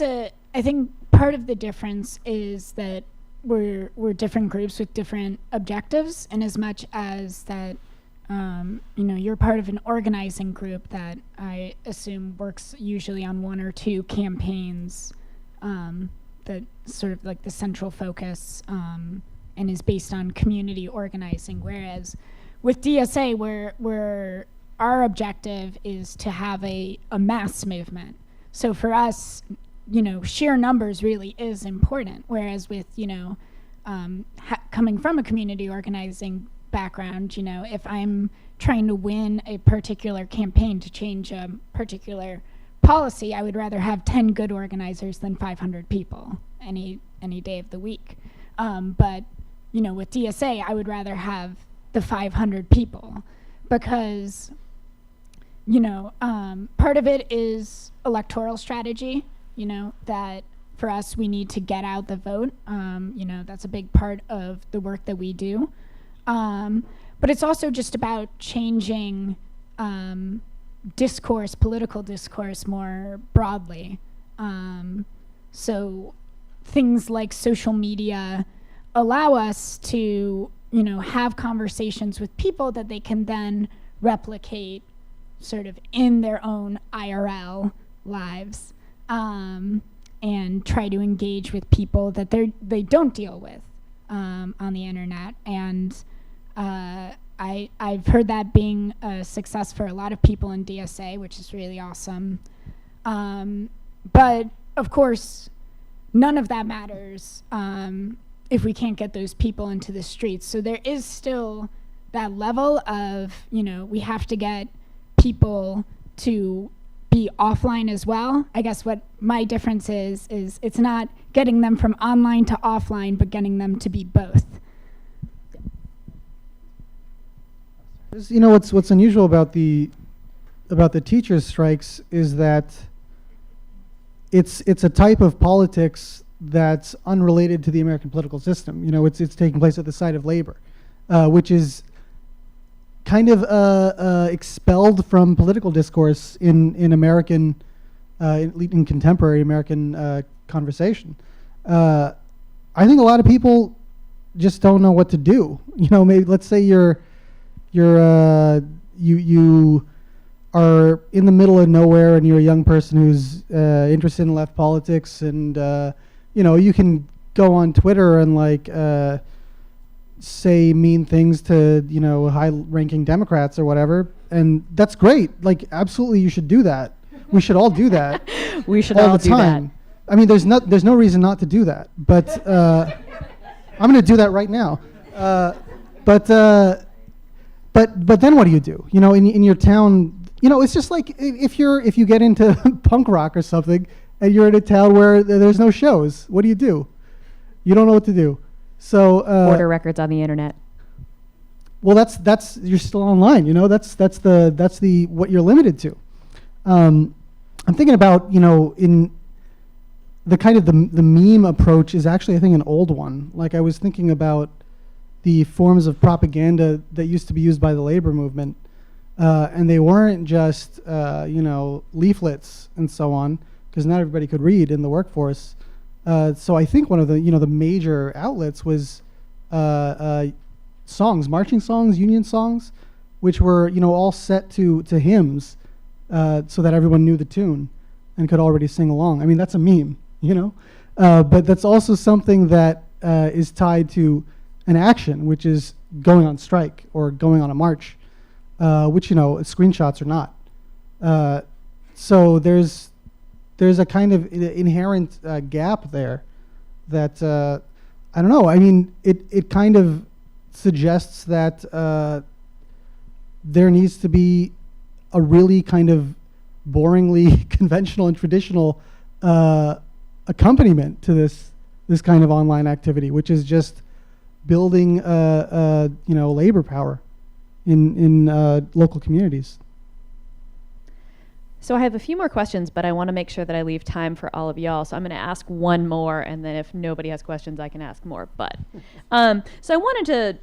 part of the difference is that we're different groups with different objectives, and as much as that, you're part of an organizing group that I assume works usually on one or two campaigns, that sort of like the central focus, and is based on community organizing, whereas with DSA, where our objective is to have a mass movement. So for us, sheer numbers really is important. Whereas with, coming from a community organizing background, if I'm trying to win a particular campaign to change a particular policy, I would rather have 10 good organizers than 500 people any day of the week. But, with DSA, I would rather have the 500 people because, part of it is electoral strategy, that for us, we need to get out the vote. That's a big part of the work that we do. But it's also just about changing political discourse more broadly. So things like social media allow us to, have conversations with people that they can then replicate sort of in their own IRL lives. And try to engage with people that they don't deal with on the internet. And I've heard that being a success for a lot of people in DSA, which is really awesome. But of course, none of that matters if we can't get those people into the streets. So there is still that level of, we have to get people to be offline as well. I guess what my difference is it's not getting them from online to offline, but getting them to be both. What's unusual about the teachers' strikes is that it's a type of politics that's unrelated to the American political system. It's taking place at the site of labor, which is kind of expelled from political discourse in American, in contemporary American conversation. I think a lot of people just don't know what to do. Maybe let's say you are in the middle of nowhere and you're a young person who's interested in left politics, and you can go on Twitter and say mean things to high-ranking Democrats or whatever, and that's great. Like, absolutely, you should do that. We should all do that. We should all all the do time. I mean, there's no reason not to do that. But I'm going to do that right now. But then what do you do? In your town, it's just like if you get into punk rock or something, and you're in a town where there's no shows. What do? You don't know what to do. So Order records on the internet. well, that's you're still online. You know, that's the what you're limited to. I'm thinking about, you know, in the kind of the meme approach is actually, I think, an old one. Like, I was thinking about the forms of propaganda that used to be used by the labor movement, and they weren't just you know, leaflets and so on, because not everybody could read in the workforce. So I think one of the, you know, the major outlets was songs, marching songs, union songs, which were, you know, all set to hymns, so that everyone knew the tune and could already sing along. I mean, that's a meme, you know, but that's also something that is tied to an action, which is going on strike or going on a march, which, you know, screenshots are not. So there's a kind of inherent gap there that I don't know. I mean, it kind of suggests that there needs to be a really kind of boringly conventional and traditional accompaniment to this kind of online activity, which is just building you know, labor power in local communities. So I have a few more questions, but I want to make sure that I leave time for all of y'all. So I'm going to ask one more, and then if nobody has questions, I can ask more. But so I wanted to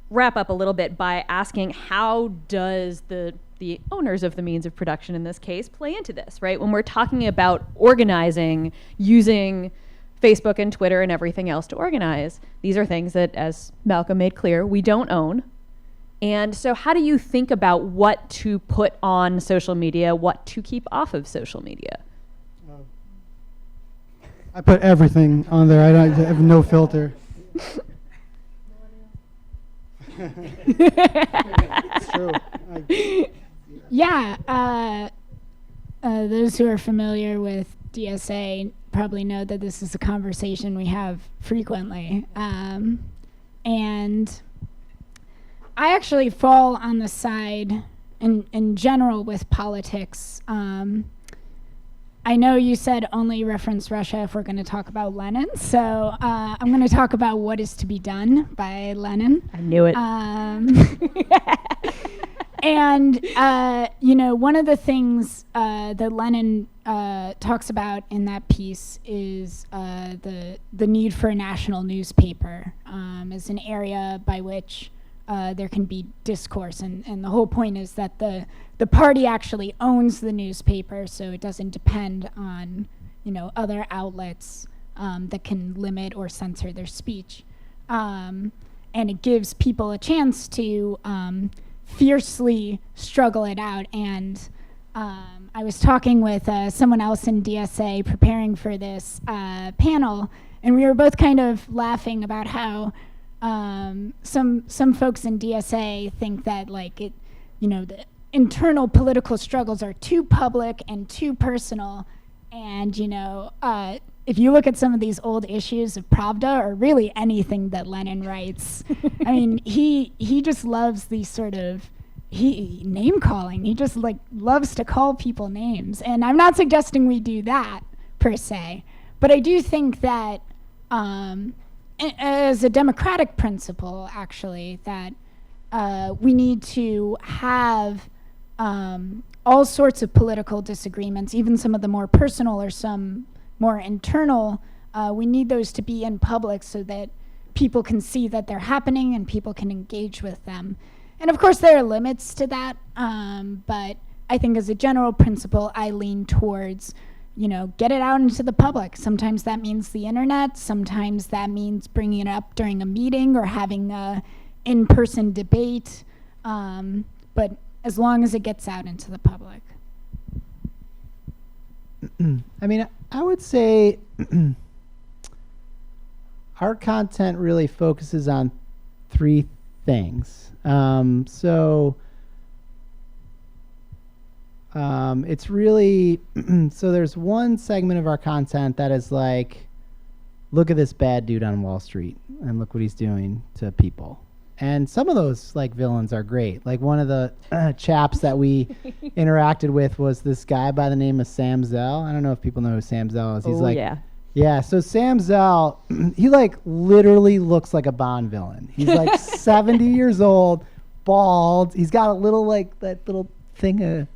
wrap up a little bit by asking, how does the owners of the means of production in this case play into this, right? When we're talking about organizing, using Facebook and Twitter and everything else to organize, these are things that, as Malcolm made clear, we don't own. And so how do you think about what to put on social media, what to keep off of social media? I put everything on there. I have no filter. It's true. Yeah, those who are familiar with DSA probably know that this is a conversation we have frequently. And I actually fall on the side, in general, with politics. I know you said only reference Russia if we're going to talk about Lenin, so I'm going to talk about What Is to Be Done by Lenin. I knew it. And, you know, one of the things that Lenin talks about in that piece is the need for a national newspaper as an area by which there can be discourse. And the whole point is that the party actually owns the newspaper, so it doesn't depend on, you know, other outlets that can limit or censor their speech. And it gives people a chance to fiercely struggle it out. And I was talking with someone else in DSA preparing for this panel, and we were both kind of laughing about how some folks in DSA think that, like, it, you know, the internal political struggles are too public and too personal. And, you know, if you look at some of these old issues of Pravda, or really anything that Lenin writes, I mean, he just loves these sort of name calling. He just, like, loves to call people names. And I'm not suggesting we do that per se, but I do think that as a democratic principle, actually, that we need to have all sorts of political disagreements, even some of the more personal or some more internal. We need those to be in public so that people can see that they're happening and people can engage with them. And of course, there are limits to that, but I think as a general principle, I lean towards, you know, get it out into the public. Sometimes that means the internet. Sometimes that means bringing it up during a meeting or having a in-person debate. But as long as it gets out into the public. I mean, I would say our content really focuses on three things. It's really, so there's one segment of our content that is like, look at this bad dude on Wall Street and look what he's doing to people. And some of those, like, villains are great. Like, one of the chaps that we interacted with was this guy by the name of Sam Zell. I don't know if people know who Sam Zell is. He's Yeah, so Sam Zell, he like literally looks like a Bond villain. He's like 70 years old, bald. He's got a little like that little thing,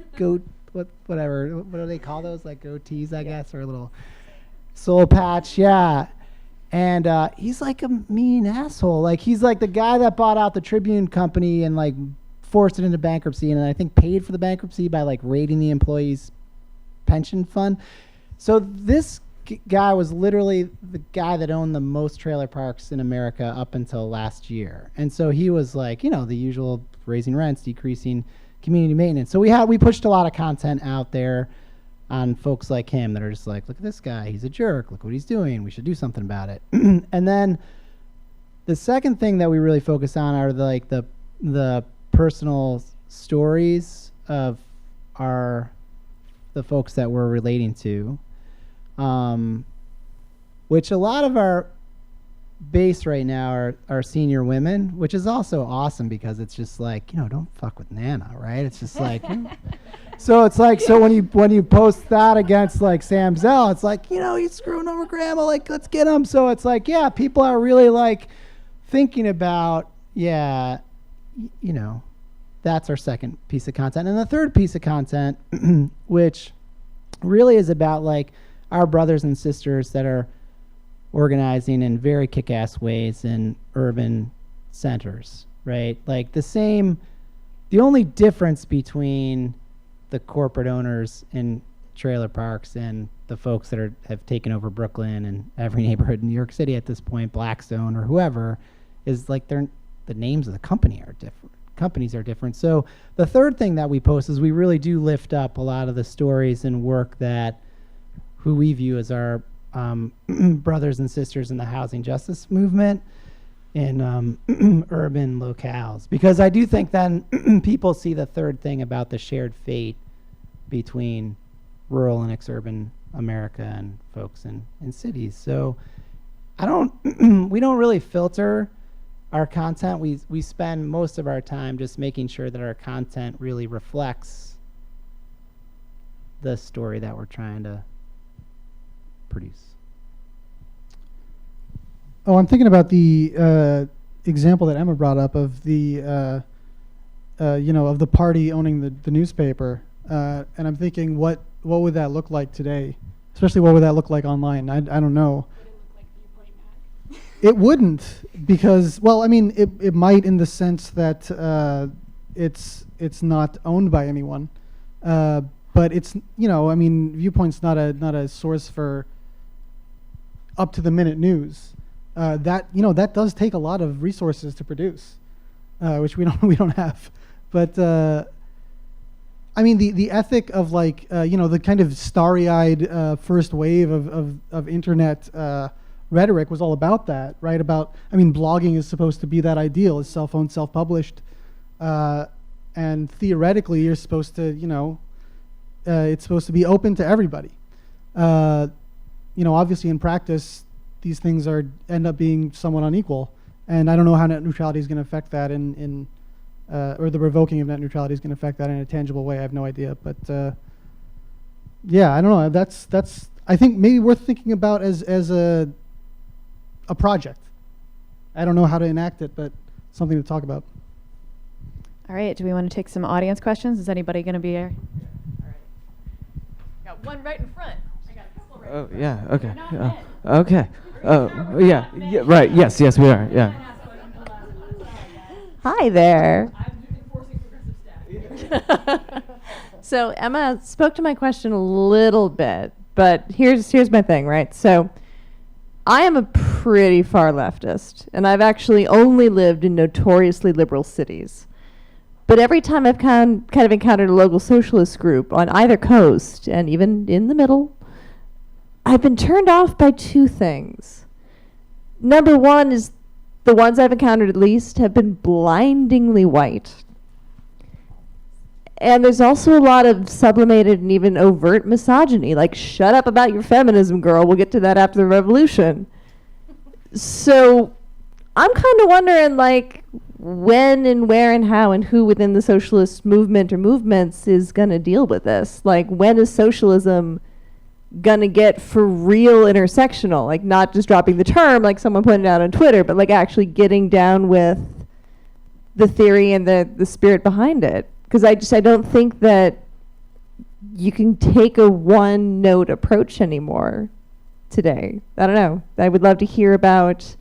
whatever. What do they call those? Like goatees, I guess, or a little soul patch. Yeah. And he's like a mean asshole. Like he's like the guy that bought out the Tribune company and like forced it into bankruptcy, and I think paid for the bankruptcy by like raiding the employees' pension fund. So this guy was literally the guy that owned the most trailer parks in America up until last year. And so he was like, you know, the usual raising rents, decreasing community maintenance. So we pushed a lot of content out there on folks like him that are just like, look at this guy, he's a jerk, look what he's doing, we should do something about it. And then the second thing that we really focus on are the personal stories of the folks that we're relating to. Which a lot of our base right now are senior women, which is also awesome because it's just like, you know, don't fuck with Nana, right? It's just like, so it's like, so when you post that against like Sam Zell, it's like, you know, he's screwing over grandma, like let's get him. So it's like, yeah, people are really like thinking about, yeah, you know, that's our second piece of content. And the third piece of content, which really is about like our brothers and sisters that are organizing in very kick-ass ways in urban centers, right? Like the only difference between the corporate owners in trailer parks and the folks that have taken over Brooklyn and every neighborhood in New York City at this point, Blackstone or whoever, is like the names of the company are different. Companies are different. So the third thing that we post is we really do lift up a lot of the stories and work that who we view as our brothers and sisters in the housing justice movement in urban locales. Because I do think then people see the third thing about the shared fate between rural and exurban America and folks in cities. So we don't really filter our content. We spend most of our time just making sure that our content really reflects the story that we're trying to produce. Oh, I'm thinking about the example that Emma brought up of the, of the party owning the newspaper, and I'm thinking, what would that look like today? Especially, what would that look like online? I don't know. Would it look like Viewpoint Mag? It wouldn't, because, well, I mean, it might in the sense that it's not owned by anyone, but it's, you know, I mean, Viewpoint's not a source for up to the minute news. That does take a lot of resources to produce, which we don't have. But I mean, the ethic of like the kind of starry-eyed first wave of internet rhetoric was all about that, right? Blogging is supposed to be that ideal. It's self-owned, self-published, and theoretically, you're supposed to, it's supposed to be open to everybody. Obviously, in practice, these things end up being somewhat unequal, and I don't know how net neutrality is going to affect that or the revoking of net neutrality is going to affect that in a tangible way. I have no idea, but I don't know. That's I think maybe worth thinking about as a project. I don't know how to enact it, but something to talk about. All right, do we want to take some audience questions? Is anybody going to be here? All right. Got one right in front. I got a couple right in front. Yeah, okay. Okay. Yeah, right. Yes, we are. Yeah. Hi there. I'm enforcing progressive staff. So Emma spoke to my question a little bit, but here's my thing, right? So I am a pretty far leftist, and I've actually only lived in notoriously liberal cities. But every time I've kind of encountered a local socialist group on either coast, and even in the middle, I've been turned off by two things. Number one is the ones I've encountered, at least, have been blindingly white. And there's also a lot of sublimated and even overt misogyny, like, shut up about your feminism, girl. We'll get to that after the revolution. So I'm kind of wondering, like, when and where and how and who within the socialist movement or movements is going to deal with this. Like, when is socialism gonna get for real intersectional, like not just dropping the term like someone pointed out on Twitter, but like actually getting down with the theory and the spirit behind it. Because I don't think that you can take a one note approach anymore today. I don't know. I would love to hear about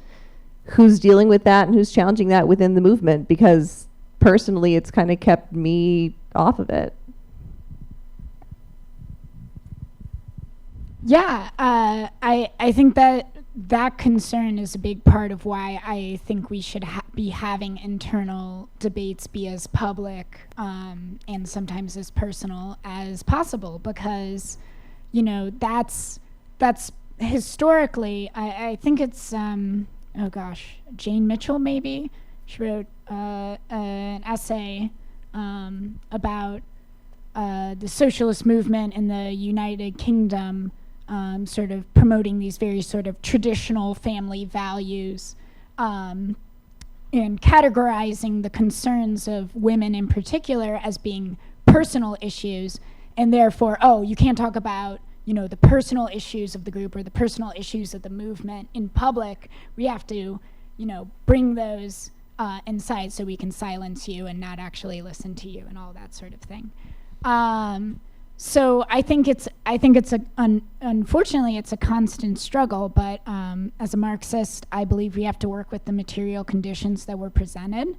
who's dealing with that and who's challenging that within the movement, because personally it's kind of kept me off of it. Yeah, I think that concern is a big part of why I think we should be having internal debates be as public and sometimes as personal as possible, because, you know, that's historically, I think it's, Jane Mitchell maybe, she wrote an essay about the socialist movement in the United Kingdom, sort of promoting these very sort of traditional family values, and categorizing the concerns of women in particular as being personal issues, and therefore, you can't talk about, you know, the personal issues of the group or the personal issues of the movement in public. We have to, you know, bring those inside so we can silence you and not actually listen to you and all that sort of thing. So I think it's unfortunately it's a constant struggle, but as a Marxist, I believe we have to work with the material conditions that were presented.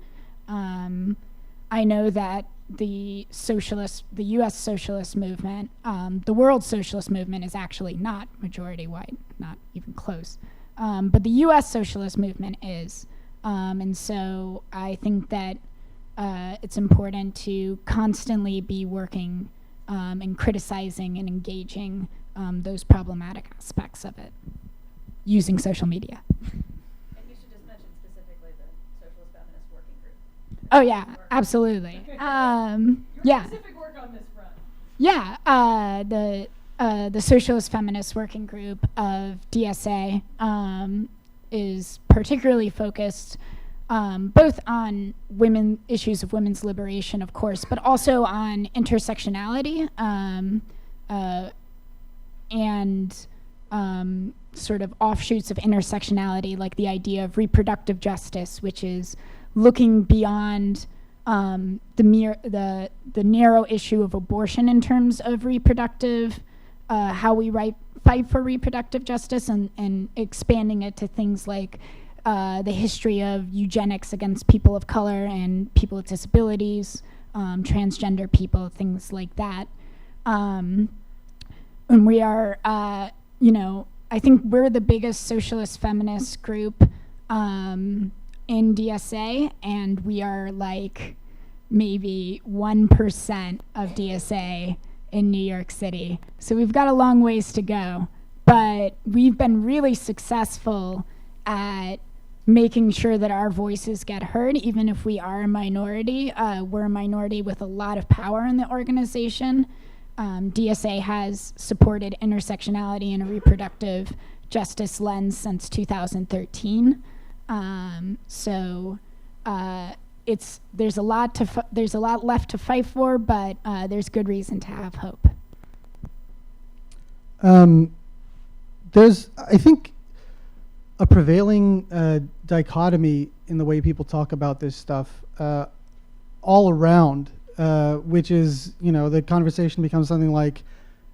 I know that the U.S. socialist movement, the world socialist movement is actually not majority white, not even close. But the U.S. socialist movement is. And so I think that it's important to constantly be working and criticizing and engaging those problematic aspects of it using social media. And you should just mention specifically the Socialist Feminist Working Group. Oh yeah, absolutely. Yeah. Specific work on this front. Yeah, the Socialist Feminist Working Group of DSA is particularly focused both on issues of women's liberation, of course, but also on intersectionality and sort of offshoots of intersectionality, like the idea of reproductive justice, which is looking beyond the narrow issue of abortion in terms of reproductive, how we fight for reproductive justice, and expanding it to things like the history of eugenics against people of color and people with disabilities, transgender people, things like that. And we are, I think we're the biggest socialist feminist group in DSA, and we are like maybe 1% of DSA in New York City. So we've got a long ways to go, but we've been really successful at making sure that our voices get heard, even if we are a minority. We're a minority with a lot of power in the organization. DSA has supported intersectionality in a reproductive justice lens since 2013. There's a lot left to fight for, but there's good reason to have hope. There's, I think, a prevailing dichotomy in the way people talk about this stuff all around, which is, the conversation becomes something like,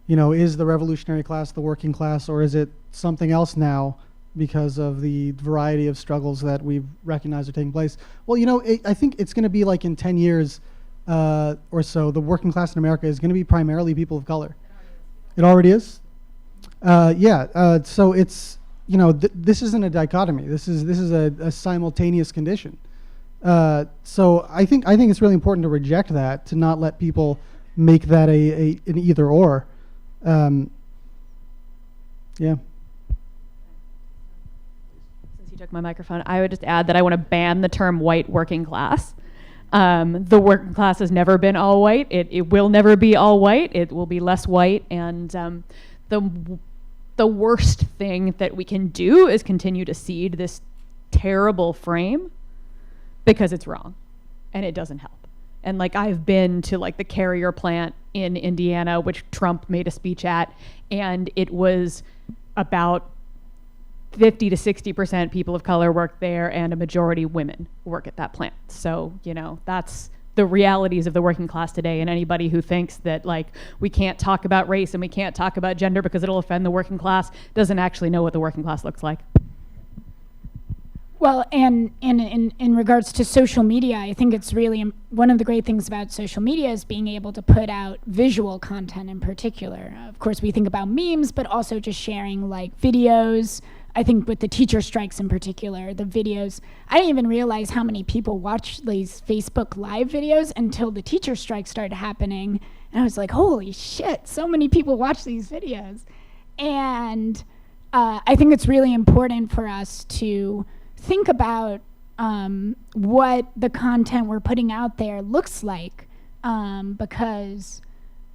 is the revolutionary class the working class, or is it something else now because of the variety of struggles that we've recognized are taking place? Well, I think it's going to be like in 10 years or so, the working class in America is going to be primarily people of color. It already is? So it's, this isn't a dichotomy. This is a simultaneous condition. So I think it's really important to reject that, to not let people make that an either or. Yeah. Since you took my microphone, I would just add that I want to ban the term white working class. The working class has never been all white. It will never be all white. It will be less white, and the worst thing that we can do is continue to seed this terrible frame, because it's wrong and it doesn't help. And like I've been to like the Carrier plant in Indiana, which Trump made a speech at, and it was about 50 to 60% people of color work there, and a majority women work at that plant. So, you know, that's the realities of the working class today. And anybody who thinks that like we can't talk about race and we can't talk about gender because it'll offend the working class doesn't actually know what the working class looks like. Well, and in regards to social media, I think it's really one of the great things about social media is being able to put out visual content in particular. Of course, we think about memes, but also just sharing like videos. I think with the teacher strikes in particular, the videos, I didn't even realize how many people watch these Facebook Live videos until the teacher strike started happening. And I was like, holy shit, so many people watch these videos. And I think it's really important for us to think about what the content we're putting out there looks like, because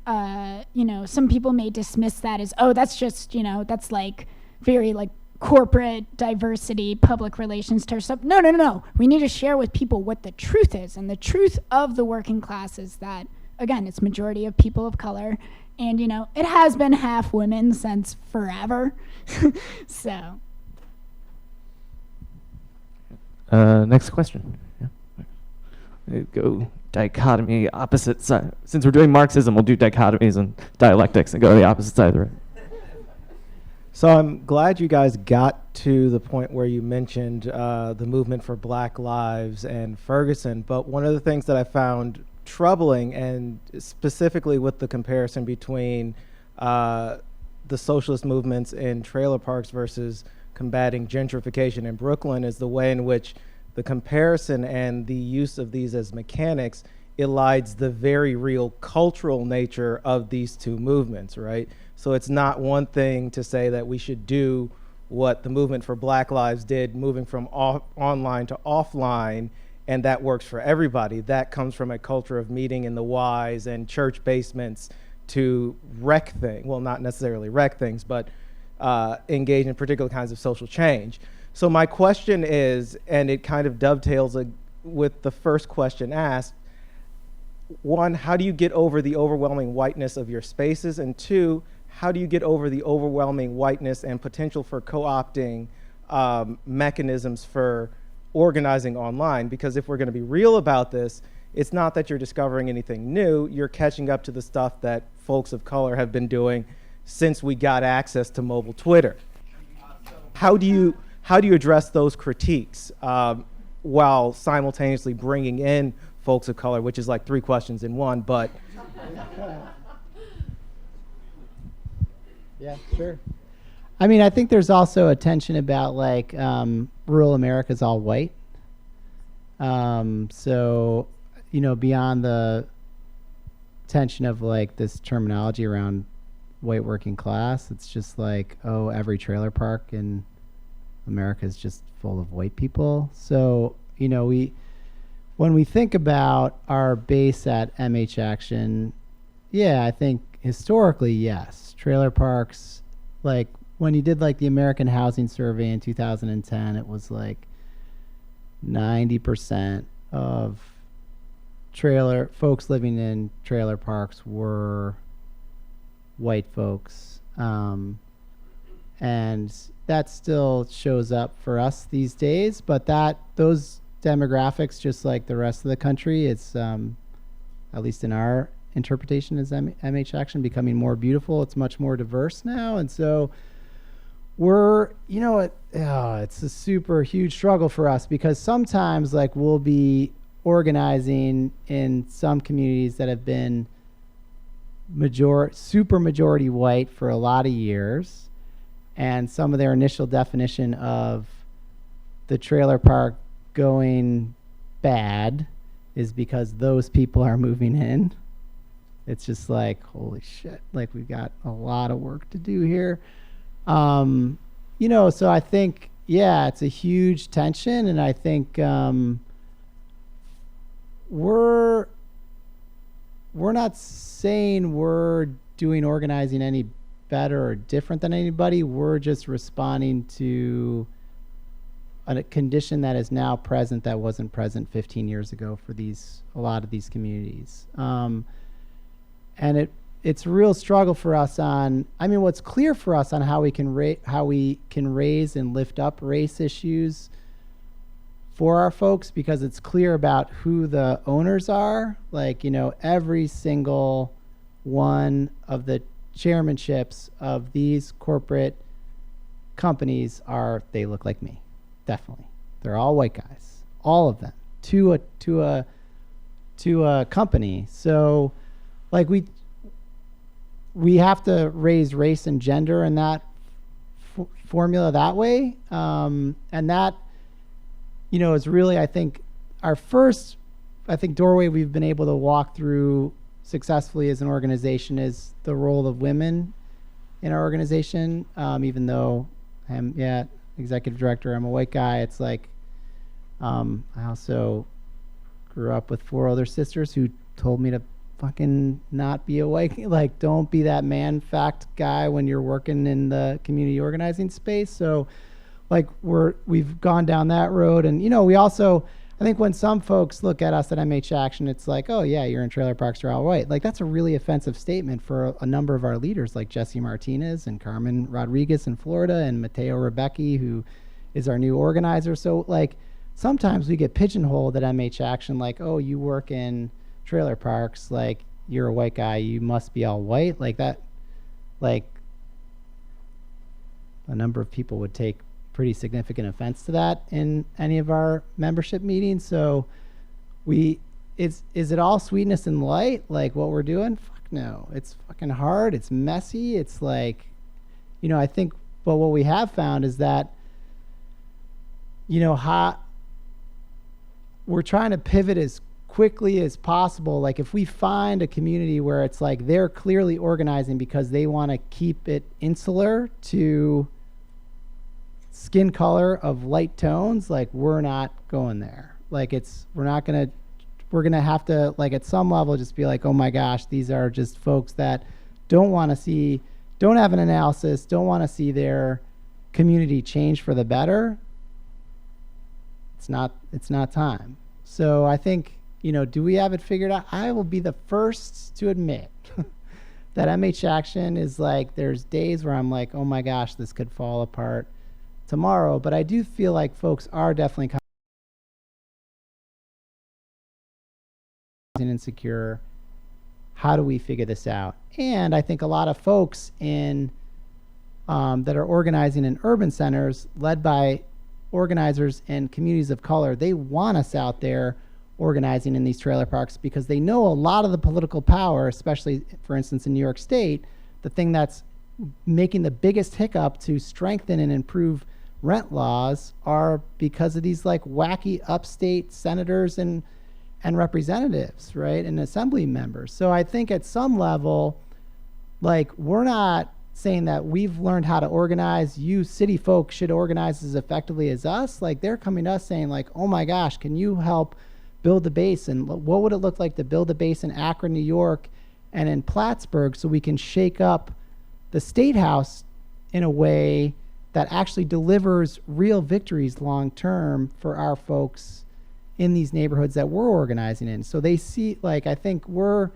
you know, some people may dismiss that as, oh, that's just, you know, that's like very like corporate diversity, public relations type stuff. No. We need to share with people what the truth is, and the truth of the working class is that, again, it's majority of people of color, and you know, it has been half women since forever. So. Next question. Yeah. Go dichotomy, opposite side. Since we're doing Marxism, we'll do dichotomies and dialectics and go to the opposite side of the room. So I'm glad you guys got to the point where you mentioned the movement for Black Lives and Ferguson. But one of the things that I found troubling, and specifically with the comparison between the socialist movements in trailer parks versus combating gentrification in Brooklyn, is the way in which the comparison and the use of these as mechanics elides the very real cultural nature of these two movements, right? So it's not one thing to say that we should do what the movement for Black Lives did, moving from online to offline, and that works for everybody. That comes from a culture of meeting in the Ys and church basements to wreck things. Well, not necessarily wreck things, but engage in particular kinds of social change. So my question is, and it kind of dovetails with the first question asked, one, how do you get over the overwhelming whiteness of your spaces? And two, how do you get over the overwhelming whiteness and potential for co-opting mechanisms for organizing online? Because if we're going to be real about this, it's not that you're discovering anything new, you're catching up to the stuff that folks of color have been doing since we got access to mobile Twitter. How do you address those critiques while simultaneously bringing in folks of color, which is like 3 questions in one, but. Yeah, sure. I mean, I think there's also a tension about like rural America's all white. So, you know, beyond the tension of like this terminology around white working class, it's just like, oh, every trailer park in America is just full of white people. So, you know, when we think about our base at MH Action, yeah, I think historically, yes, trailer parks, like when you did like the American Housing Survey in 2010, it was like 90% of folks living in trailer parks were white folks, and that still shows up for us these days, but those demographics, just like the rest of the country, it's at least in our interpretation as MH Action, becoming more beautiful. It's much more diverse now, and so we're, you know, it's a super huge struggle for us, because sometimes like we'll be organizing in some communities that have been super majority white for a lot of years, and some of their initial definition of the trailer park going bad is because those people are moving in. It's just like, holy shit, like we've got a lot of work to do here. You know, so I think, yeah, it's a huge tension, and I think we're not saying we're doing organizing any better or different than anybody. We're just responding to a condition that is now present that wasn't present 15 years ago for a lot of these communities. And it's a real struggle for us what's clear for us on how we can raise and lift up race issues for our folks, because it's clear about who the owners are. Like, every single one of the chairmanships of these corporate companies they look like me. Definitely. They're all white guys, all of them, to a company. So like we have to raise race and gender in that formula that way. And that, is really, I think, our first, doorway we've been able to walk through successfully as an organization is the role of women in our organization. Even though I'm executive director, I'm a white guy. It's like, I also grew up with 4 older sisters who told me to fucking not be a white, like, don't be that man fact guy when you're working in the community organizing space. So like we've gone down that road. And, we also, I think when some folks look at us at MH Action, it's like, oh yeah, you're in trailer parks, you're all white. Like, that's a really offensive statement for a number of our leaders, like Jesse Martinez and Carmen Rodriguez in Florida, and Mateo Rebecki, who is our new organizer. So like, sometimes we get pigeonholed at MH Action, like, oh, you work in trailer parks, like, you're a white guy, you must be all white. Like that, like, a number of people would take pretty significant offense to that in any of our membership meetings. So is it all sweetness and light, like what we're doing? Fuck no. It's fucking hard. It's messy. It's like, I think, but what we have found is that, we're trying to pivot as quickly as possible. Like, if we find a community where it's like they're clearly organizing because they want to keep it insular to skin color of light tones, like, we're not going there. Like, we're going to have to, like, at some level just be like, oh my gosh, these are just folks that don't have an analysis, don't want to see their community change for the better. It's not time. So I think, do we have it figured out? I will be the first to admit that MH Action is like, there's days where I'm like, oh my gosh, this could fall apart tomorrow. But I do feel like folks are definitely insecure. How do we figure this out? And I think a lot of folks that are organizing in urban centers, led by organizers in communities of color, they want us out there organizing in these trailer parks because they know a lot of the political power, especially, for instance, in New York State, the thing that's making the biggest hiccup to strengthen and improve rent laws are because of these like wacky upstate senators and representatives, right, and assembly members. So I think at some level, like, we're not saying that we've learned how to organize, you city folk should organize as effectively as us. Like, they're coming to us saying like, oh my gosh, can you help build the base? And what would it look like to build a base in Akron, New York, and in Plattsburgh, so we can shake up the state house in a way that actually delivers real victories long term for our folks in these neighborhoods that we're organizing in. So they see, like, I think we're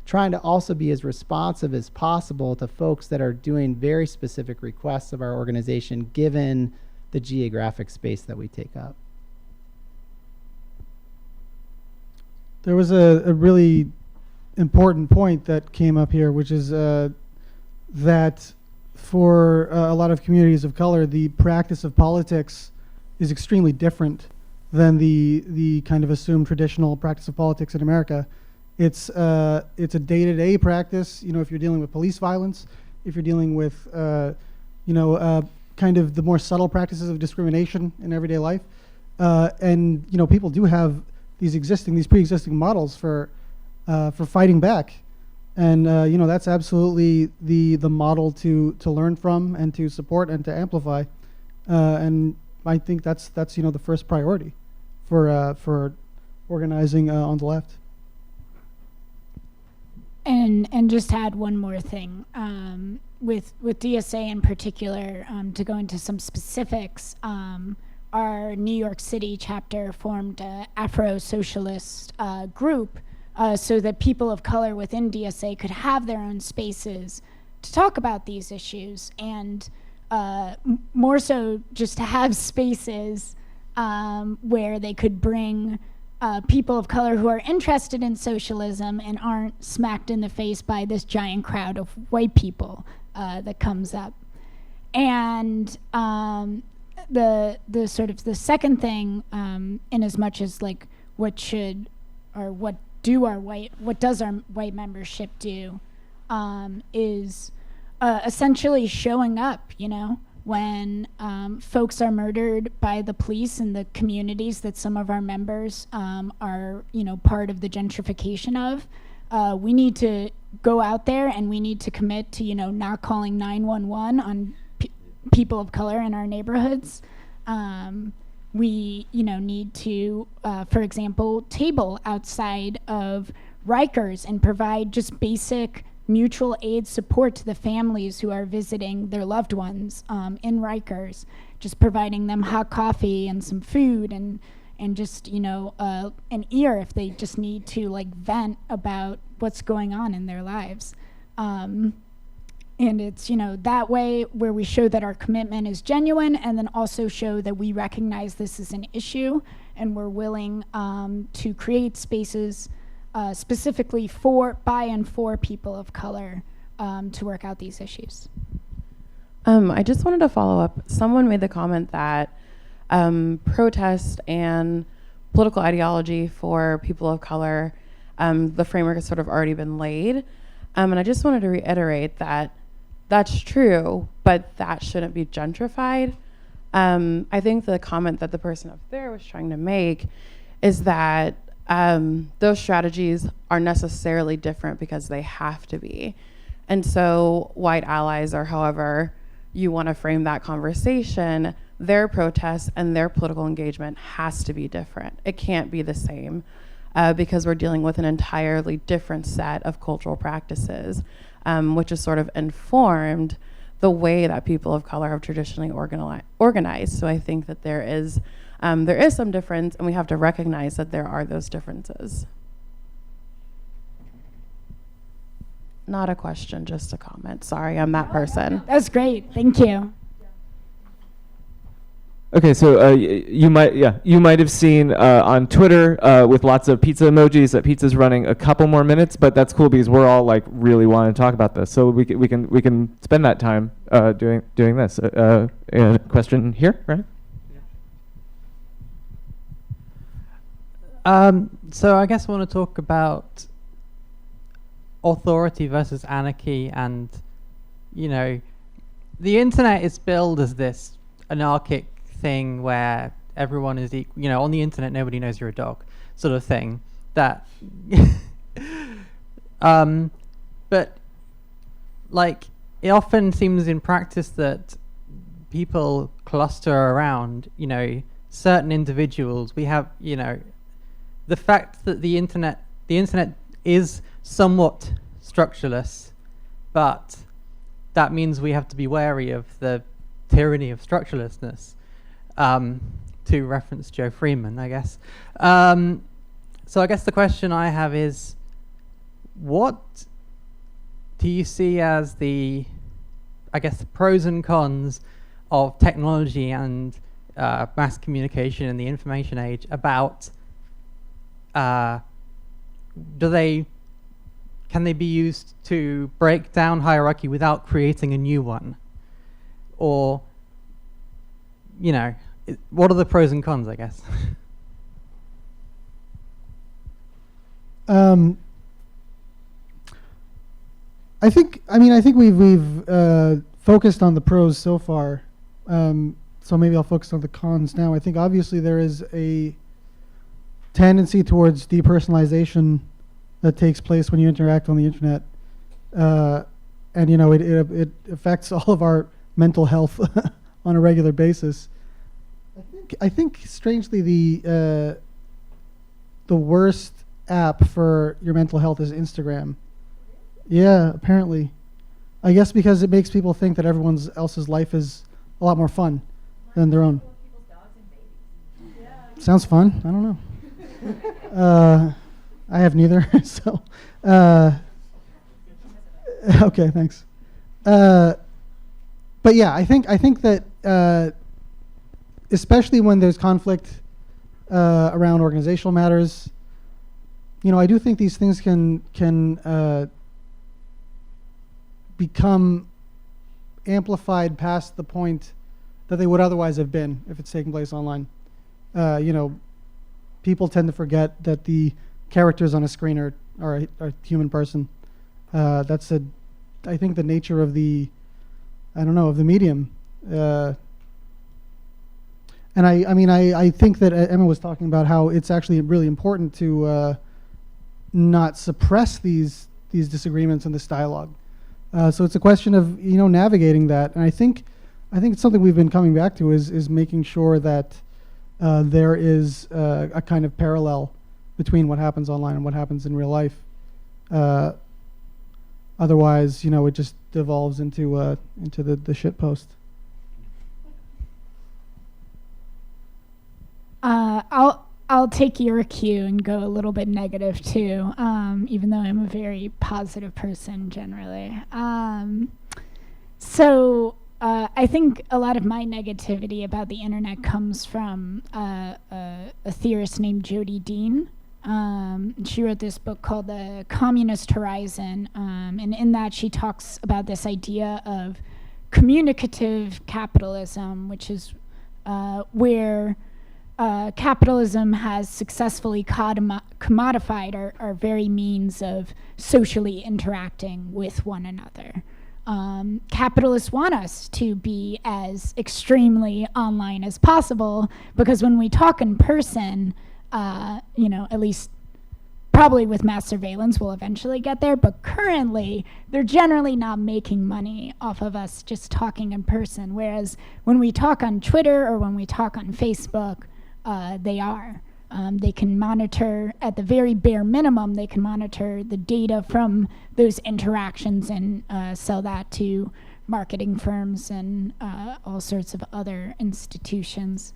trying to also be as responsive as possible to folks that are doing very specific requests of our organization, given the geographic space that we take up. There was a really important point that came up here, which is that for a lot of communities of color, the practice of politics is extremely different than the kind of assumed traditional practice of politics in America. It's a day-to-day practice. If you're dealing with police violence, if you're dealing with kind of the more subtle practices of discrimination in everyday life, and people do have these pre-existing models for fighting back, and that's absolutely the model to learn from and to support and to amplify, and I think that's the first priority for organizing on the left. And just add one more thing, with DSA in particular, to go into some specifics. our New York City chapter formed an Afro-socialist group so that people of color within DSA could have their own spaces to talk about these issues, and more so just to have spaces where they could bring people of color who are interested in socialism and aren't smacked in the face by this giant crowd of white people that comes up. And the sort of the second thing, in as much as like what does our white membership do, is essentially showing up, when folks are murdered by the police in the communities that some of our members are, part of the gentrification of. We need to go out there and we need to commit to, not calling 911 on people of color in our neighborhoods. We, need to, for example, table outside of Rikers and provide just basic mutual aid support to the families who are visiting their loved ones in Rikers, just providing them hot coffee and some food and just, an ear if they just need to like vent about what's going on in their lives. And it's, that way where we show that our commitment is genuine, and then also show that we recognize this is an issue and we're willing to create spaces specifically by and for people of color to work out these issues. I just wanted to follow up. Someone made the comment that protest and political ideology for people of color, the framework has sort of already been laid. And I just wanted to reiterate that that's true, but that shouldn't be gentrified. I think the comment that the person up there was trying to make is that those strategies are necessarily different because they have to be. And so white allies, or however you want to frame that conversation, their protests and their political engagement has to be different. It can't be the same because we're dealing with an entirely different set of cultural practices, which has sort of informed the way that people of color have traditionally organized. So I think that there is some difference, and we have to recognize that there are those differences. Not a question, just a comment. Sorry, I'm that person. That's great. Thank you. Okay, so you might have seen on Twitter with lots of pizza emojis that pizza's running a couple more minutes, but that's cool because we're all like really wanting to talk about this, so we can spend that time doing this. A question here, right? So I guess I want to talk about authority versus anarchy, and the internet is billed as this anarchic thing where everyone is on the internet nobody knows you're a dog sort of thing, that but like it often seems in practice that people cluster around certain individuals. We have the fact that the internet is somewhat structureless, but that means we have to be wary of the tyranny of structurelessness, to reference Joe Freeman, I guess. So I guess the question I have is, what do you see as the pros and cons of technology and mass communication in the information age about can they be used to break down hierarchy without creating a new one? Or, what are the pros and cons, I guess? I think we've focused on the pros so far. So maybe I'll focus on the cons now. I think obviously there is a tendency towards depersonalization that takes place when you interact on the internet, and it affects all of our mental health on a regular basis. I think strangely the worst app for your mental health is Instagram. Yeah, apparently. I guess because it makes people think that everyone else's life is a lot more fun than their own. Sounds fun. I don't know. I have neither. So, okay, thanks. But yeah, I think that especially when there's conflict around organizational matters, I do think these things can become amplified past the point that they would otherwise have been if it's taking place online. People tend to forget that the characters on a screen are a human person. That's I think the nature of the medium. And I think that Emma was talking about how it's actually really important to not suppress these disagreements and this dialogue. So it's a question of navigating that, and I think it's something we've been coming back to is making sure that there is a kind of parallel between what happens online and what happens in real life. Otherwise, it just devolves into the shit post. I'll take your cue and go a little bit negative too, even though I'm a very positive person generally. So I think a lot of my negativity about the internet comes from a theorist named Jodi Dean. She wrote this book called The Communist Horizon, and in that she talks about this idea of communicative capitalism, which is where capitalism has successfully commodified our very means of socially interacting with one another. Capitalists want us to be as extremely online as possible, because when we talk in person, at least probably with mass surveillance we'll eventually get there, but currently they're generally not making money off of us just talking in person, whereas when we talk on Twitter or when we talk on Facebook, they are. They can monitor, at the very bare minimum, they can monitor the data from those interactions and sell that to marketing firms and all sorts of other institutions.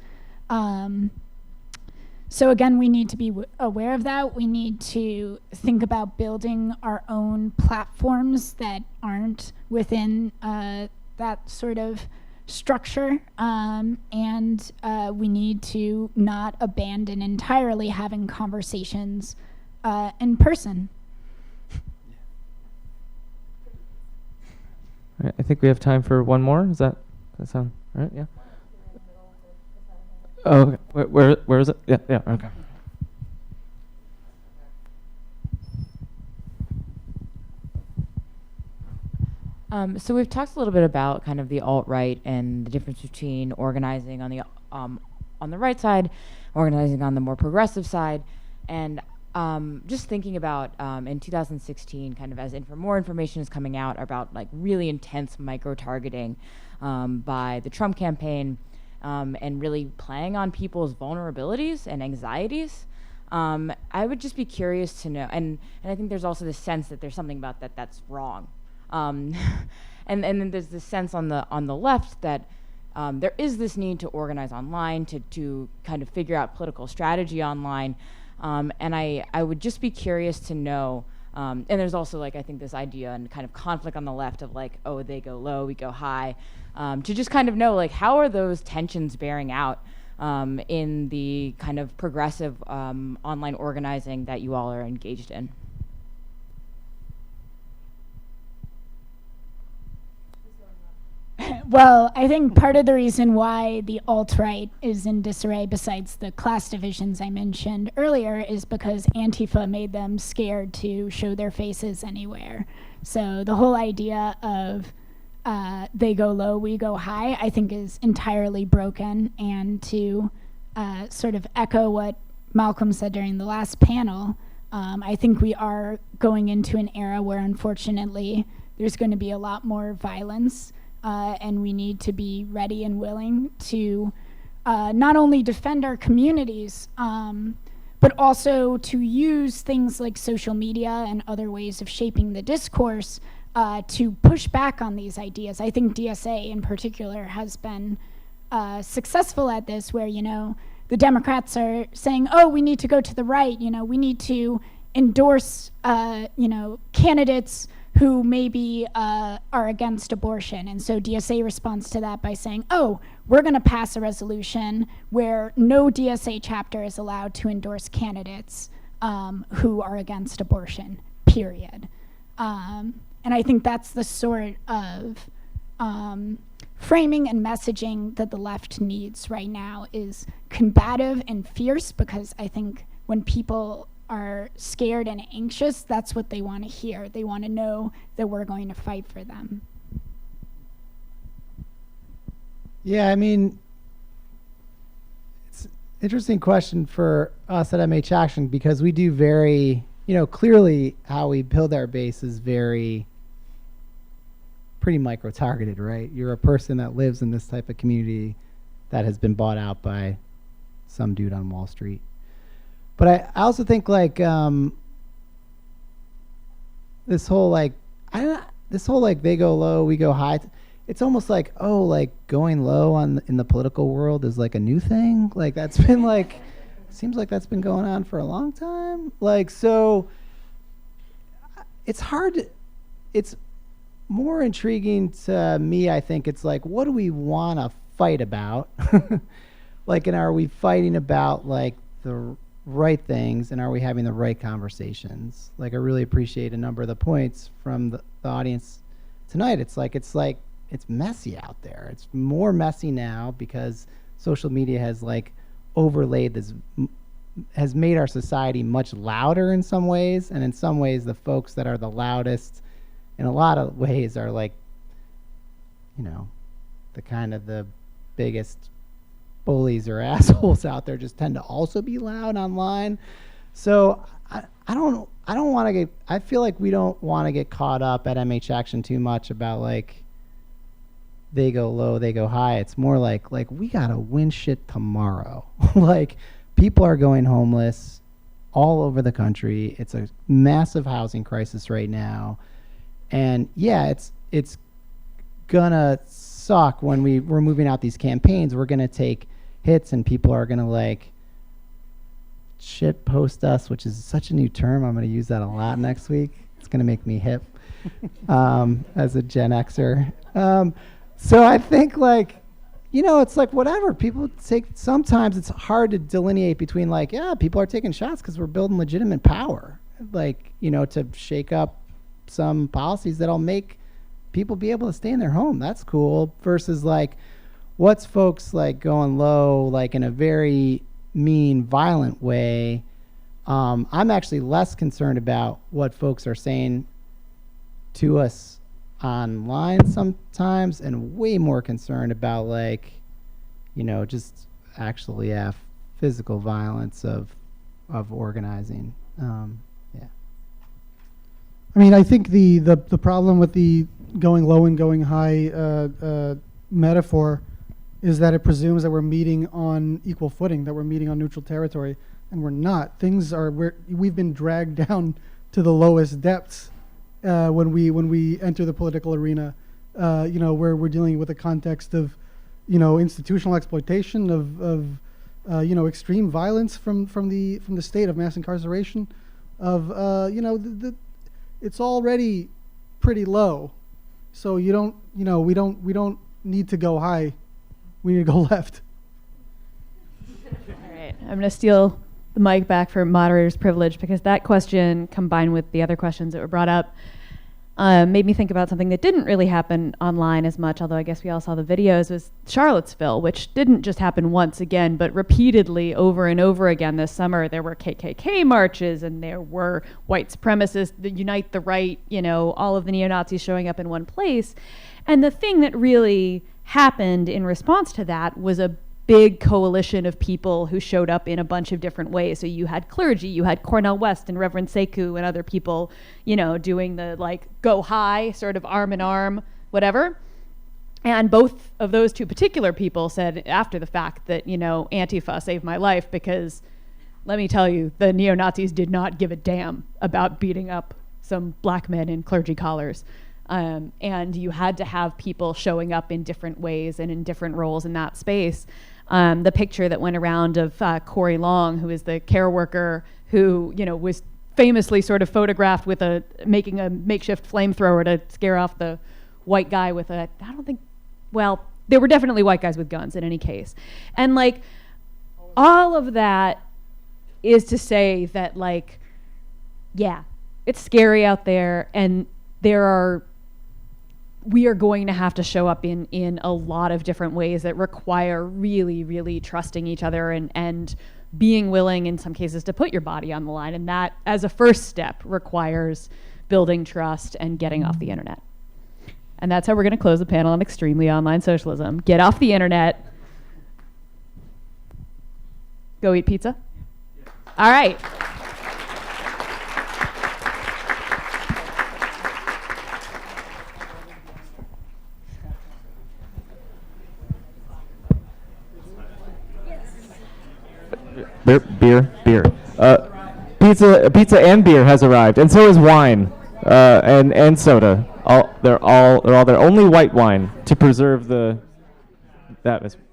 So again, we need to be aware of that. We need to think about building our own platforms that aren't within that sort of structure, and we need to not abandon entirely having conversations in person. All right, I think we have time for one more. Does that sound all right? Yeah. Oh, okay. Where is it? Yeah, okay. So we've talked a little bit about kind of the alt-right and the difference between organizing on the right side, organizing on the more progressive side, and just thinking about in 2016, kind of as more information is coming out about like really intense micro-targeting by the Trump campaign, and really playing on people's vulnerabilities and anxieties. I would just be curious to know, and I think there's also this sense that there's something about that's wrong. And then there's this sense on the left that there is this need to organize online, to kind of figure out political strategy online, and I would just be curious to know, and there's also like I think this idea and kind of conflict on the left of like, oh, they go low, we go high, to just kind of know like how are those tensions bearing out in the kind of progressive online organizing that you all are engaged in. Well, I think part of the reason why the alt-right is in disarray, besides the class divisions I mentioned earlier, is because Antifa made them scared to show their faces anywhere. So the whole idea of they go low, we go high, I think is entirely broken. And to sort of echo what Malcolm said during the last panel, I think we are going into an era where unfortunately there's going to be a lot more violence. And we need to be ready and willing to not only defend our communities, but also to use things like social media and other ways of shaping the discourse to push back on these ideas. I think DSA in particular has been successful at this, where, the Democrats are saying, oh, we need to go to the right, we need to endorse, candidates who maybe are against abortion. And so DSA responds to that by saying, oh, we're going to pass a resolution where no DSA chapter is allowed to endorse candidates who are against abortion, period. And I think that's the sort of framing and messaging that the left needs right now, is combative and fierce, because I think when people are scared and anxious, that's what they want to hear. They want to know that we're going to fight for them. Yeah, I mean, it's an interesting question for us at MH Action, because we do very, clearly how we build our base is pretty micro-targeted, right? You're a person that lives in this type of community that has been bought out by some dude on Wall Street. But I also think this whole they go low, we go high. It's almost like, going low in the political world is like a new thing. Like that's been seems like that's been going on for a long time. So it's hard. It's more intriguing to me. I think it's like, what do we want to fight about? And are we fighting about the right things, and are we having the right conversations? I really appreciate a number of the points from the audience tonight. It's messy out there. It's more messy now because social media has overlaid this, has made our society much louder in some ways, and in some ways the folks that are the loudest in a lot of ways are the kind of the biggest bullies or assholes out there just tend to also be loud online. So I don't want to get, I feel like we don't want to get caught up at MH Action too much about they go low, they go high. It's more like we gotta win shit tomorrow. People are going homeless all over the country. It's a massive housing crisis right now. And yeah, it's gonna suck when we're moving out these campaigns. We're gonna take hits, and people are gonna shit post us, which is such a new term. I'm gonna use that a lot next week. It's gonna make me hip as a Gen Xer. So I think it's whatever. People take, sometimes it's hard to delineate between people are taking shots because we're building legitimate power, to shake up some policies that'll make people be able to stay in their home. That's cool. Versus what's folks going low in a very mean, violent way. I'm actually less concerned about what folks are saying to us online sometimes, and way more concerned about just actually physical violence of organizing. I mean, I think the problem with the going low and going high metaphor is that it presumes that we're meeting on equal footing, that we're meeting on neutral territory, and we're not. We've been dragged down to the lowest depths when we enter the political arena, where we're dealing with a context of, institutional exploitation, of extreme violence from the state, of mass incarceration, of it's already pretty low, so we don't need to go high. We need to go left. All right, I'm going to steal the mic back for moderator's privilege, because that question, combined with the other questions that were brought up, made me think about something that didn't really happen online as much, although I guess we all saw the videos, was Charlottesville, which didn't just happen once again, but repeatedly over and over again this summer. There were KKK marches, and there were white supremacists, the Unite the Right, all of the neo-Nazis showing up in one place. And the thing that really happened in response to that was a big coalition of people who showed up in a bunch of different ways. So you had clergy, you had Cornel West and Reverend Sekou and other people, doing the go high, sort of arm in arm, whatever. And both of those two particular people said after the fact that, Antifa saved my life, because let me tell you, the neo-Nazis did not give a damn about beating up some black men in clergy collars. And you had to have people showing up in different ways and in different roles in that space. The picture that went around of Corey Long, who is the care worker who, was famously sort of photographed with making a makeshift flamethrower to scare off the white guy with I don't think, well, there were definitely white guys with guns in any case. And like, all of that is to say that, like, yeah, it's scary out there, and we are going to have to show up in a lot of different ways that require really, really trusting each other and being willing in some cases to put your body on the line. And that, as a first step, requires building trust and getting off the internet. And that's how we're going to close the panel on extremely online socialism. Get off the internet. Go eat pizza. All right. Beer. Pizza and beer has arrived, and so is wine, and soda. They're all there. Only white wine to preserve the atmosphere.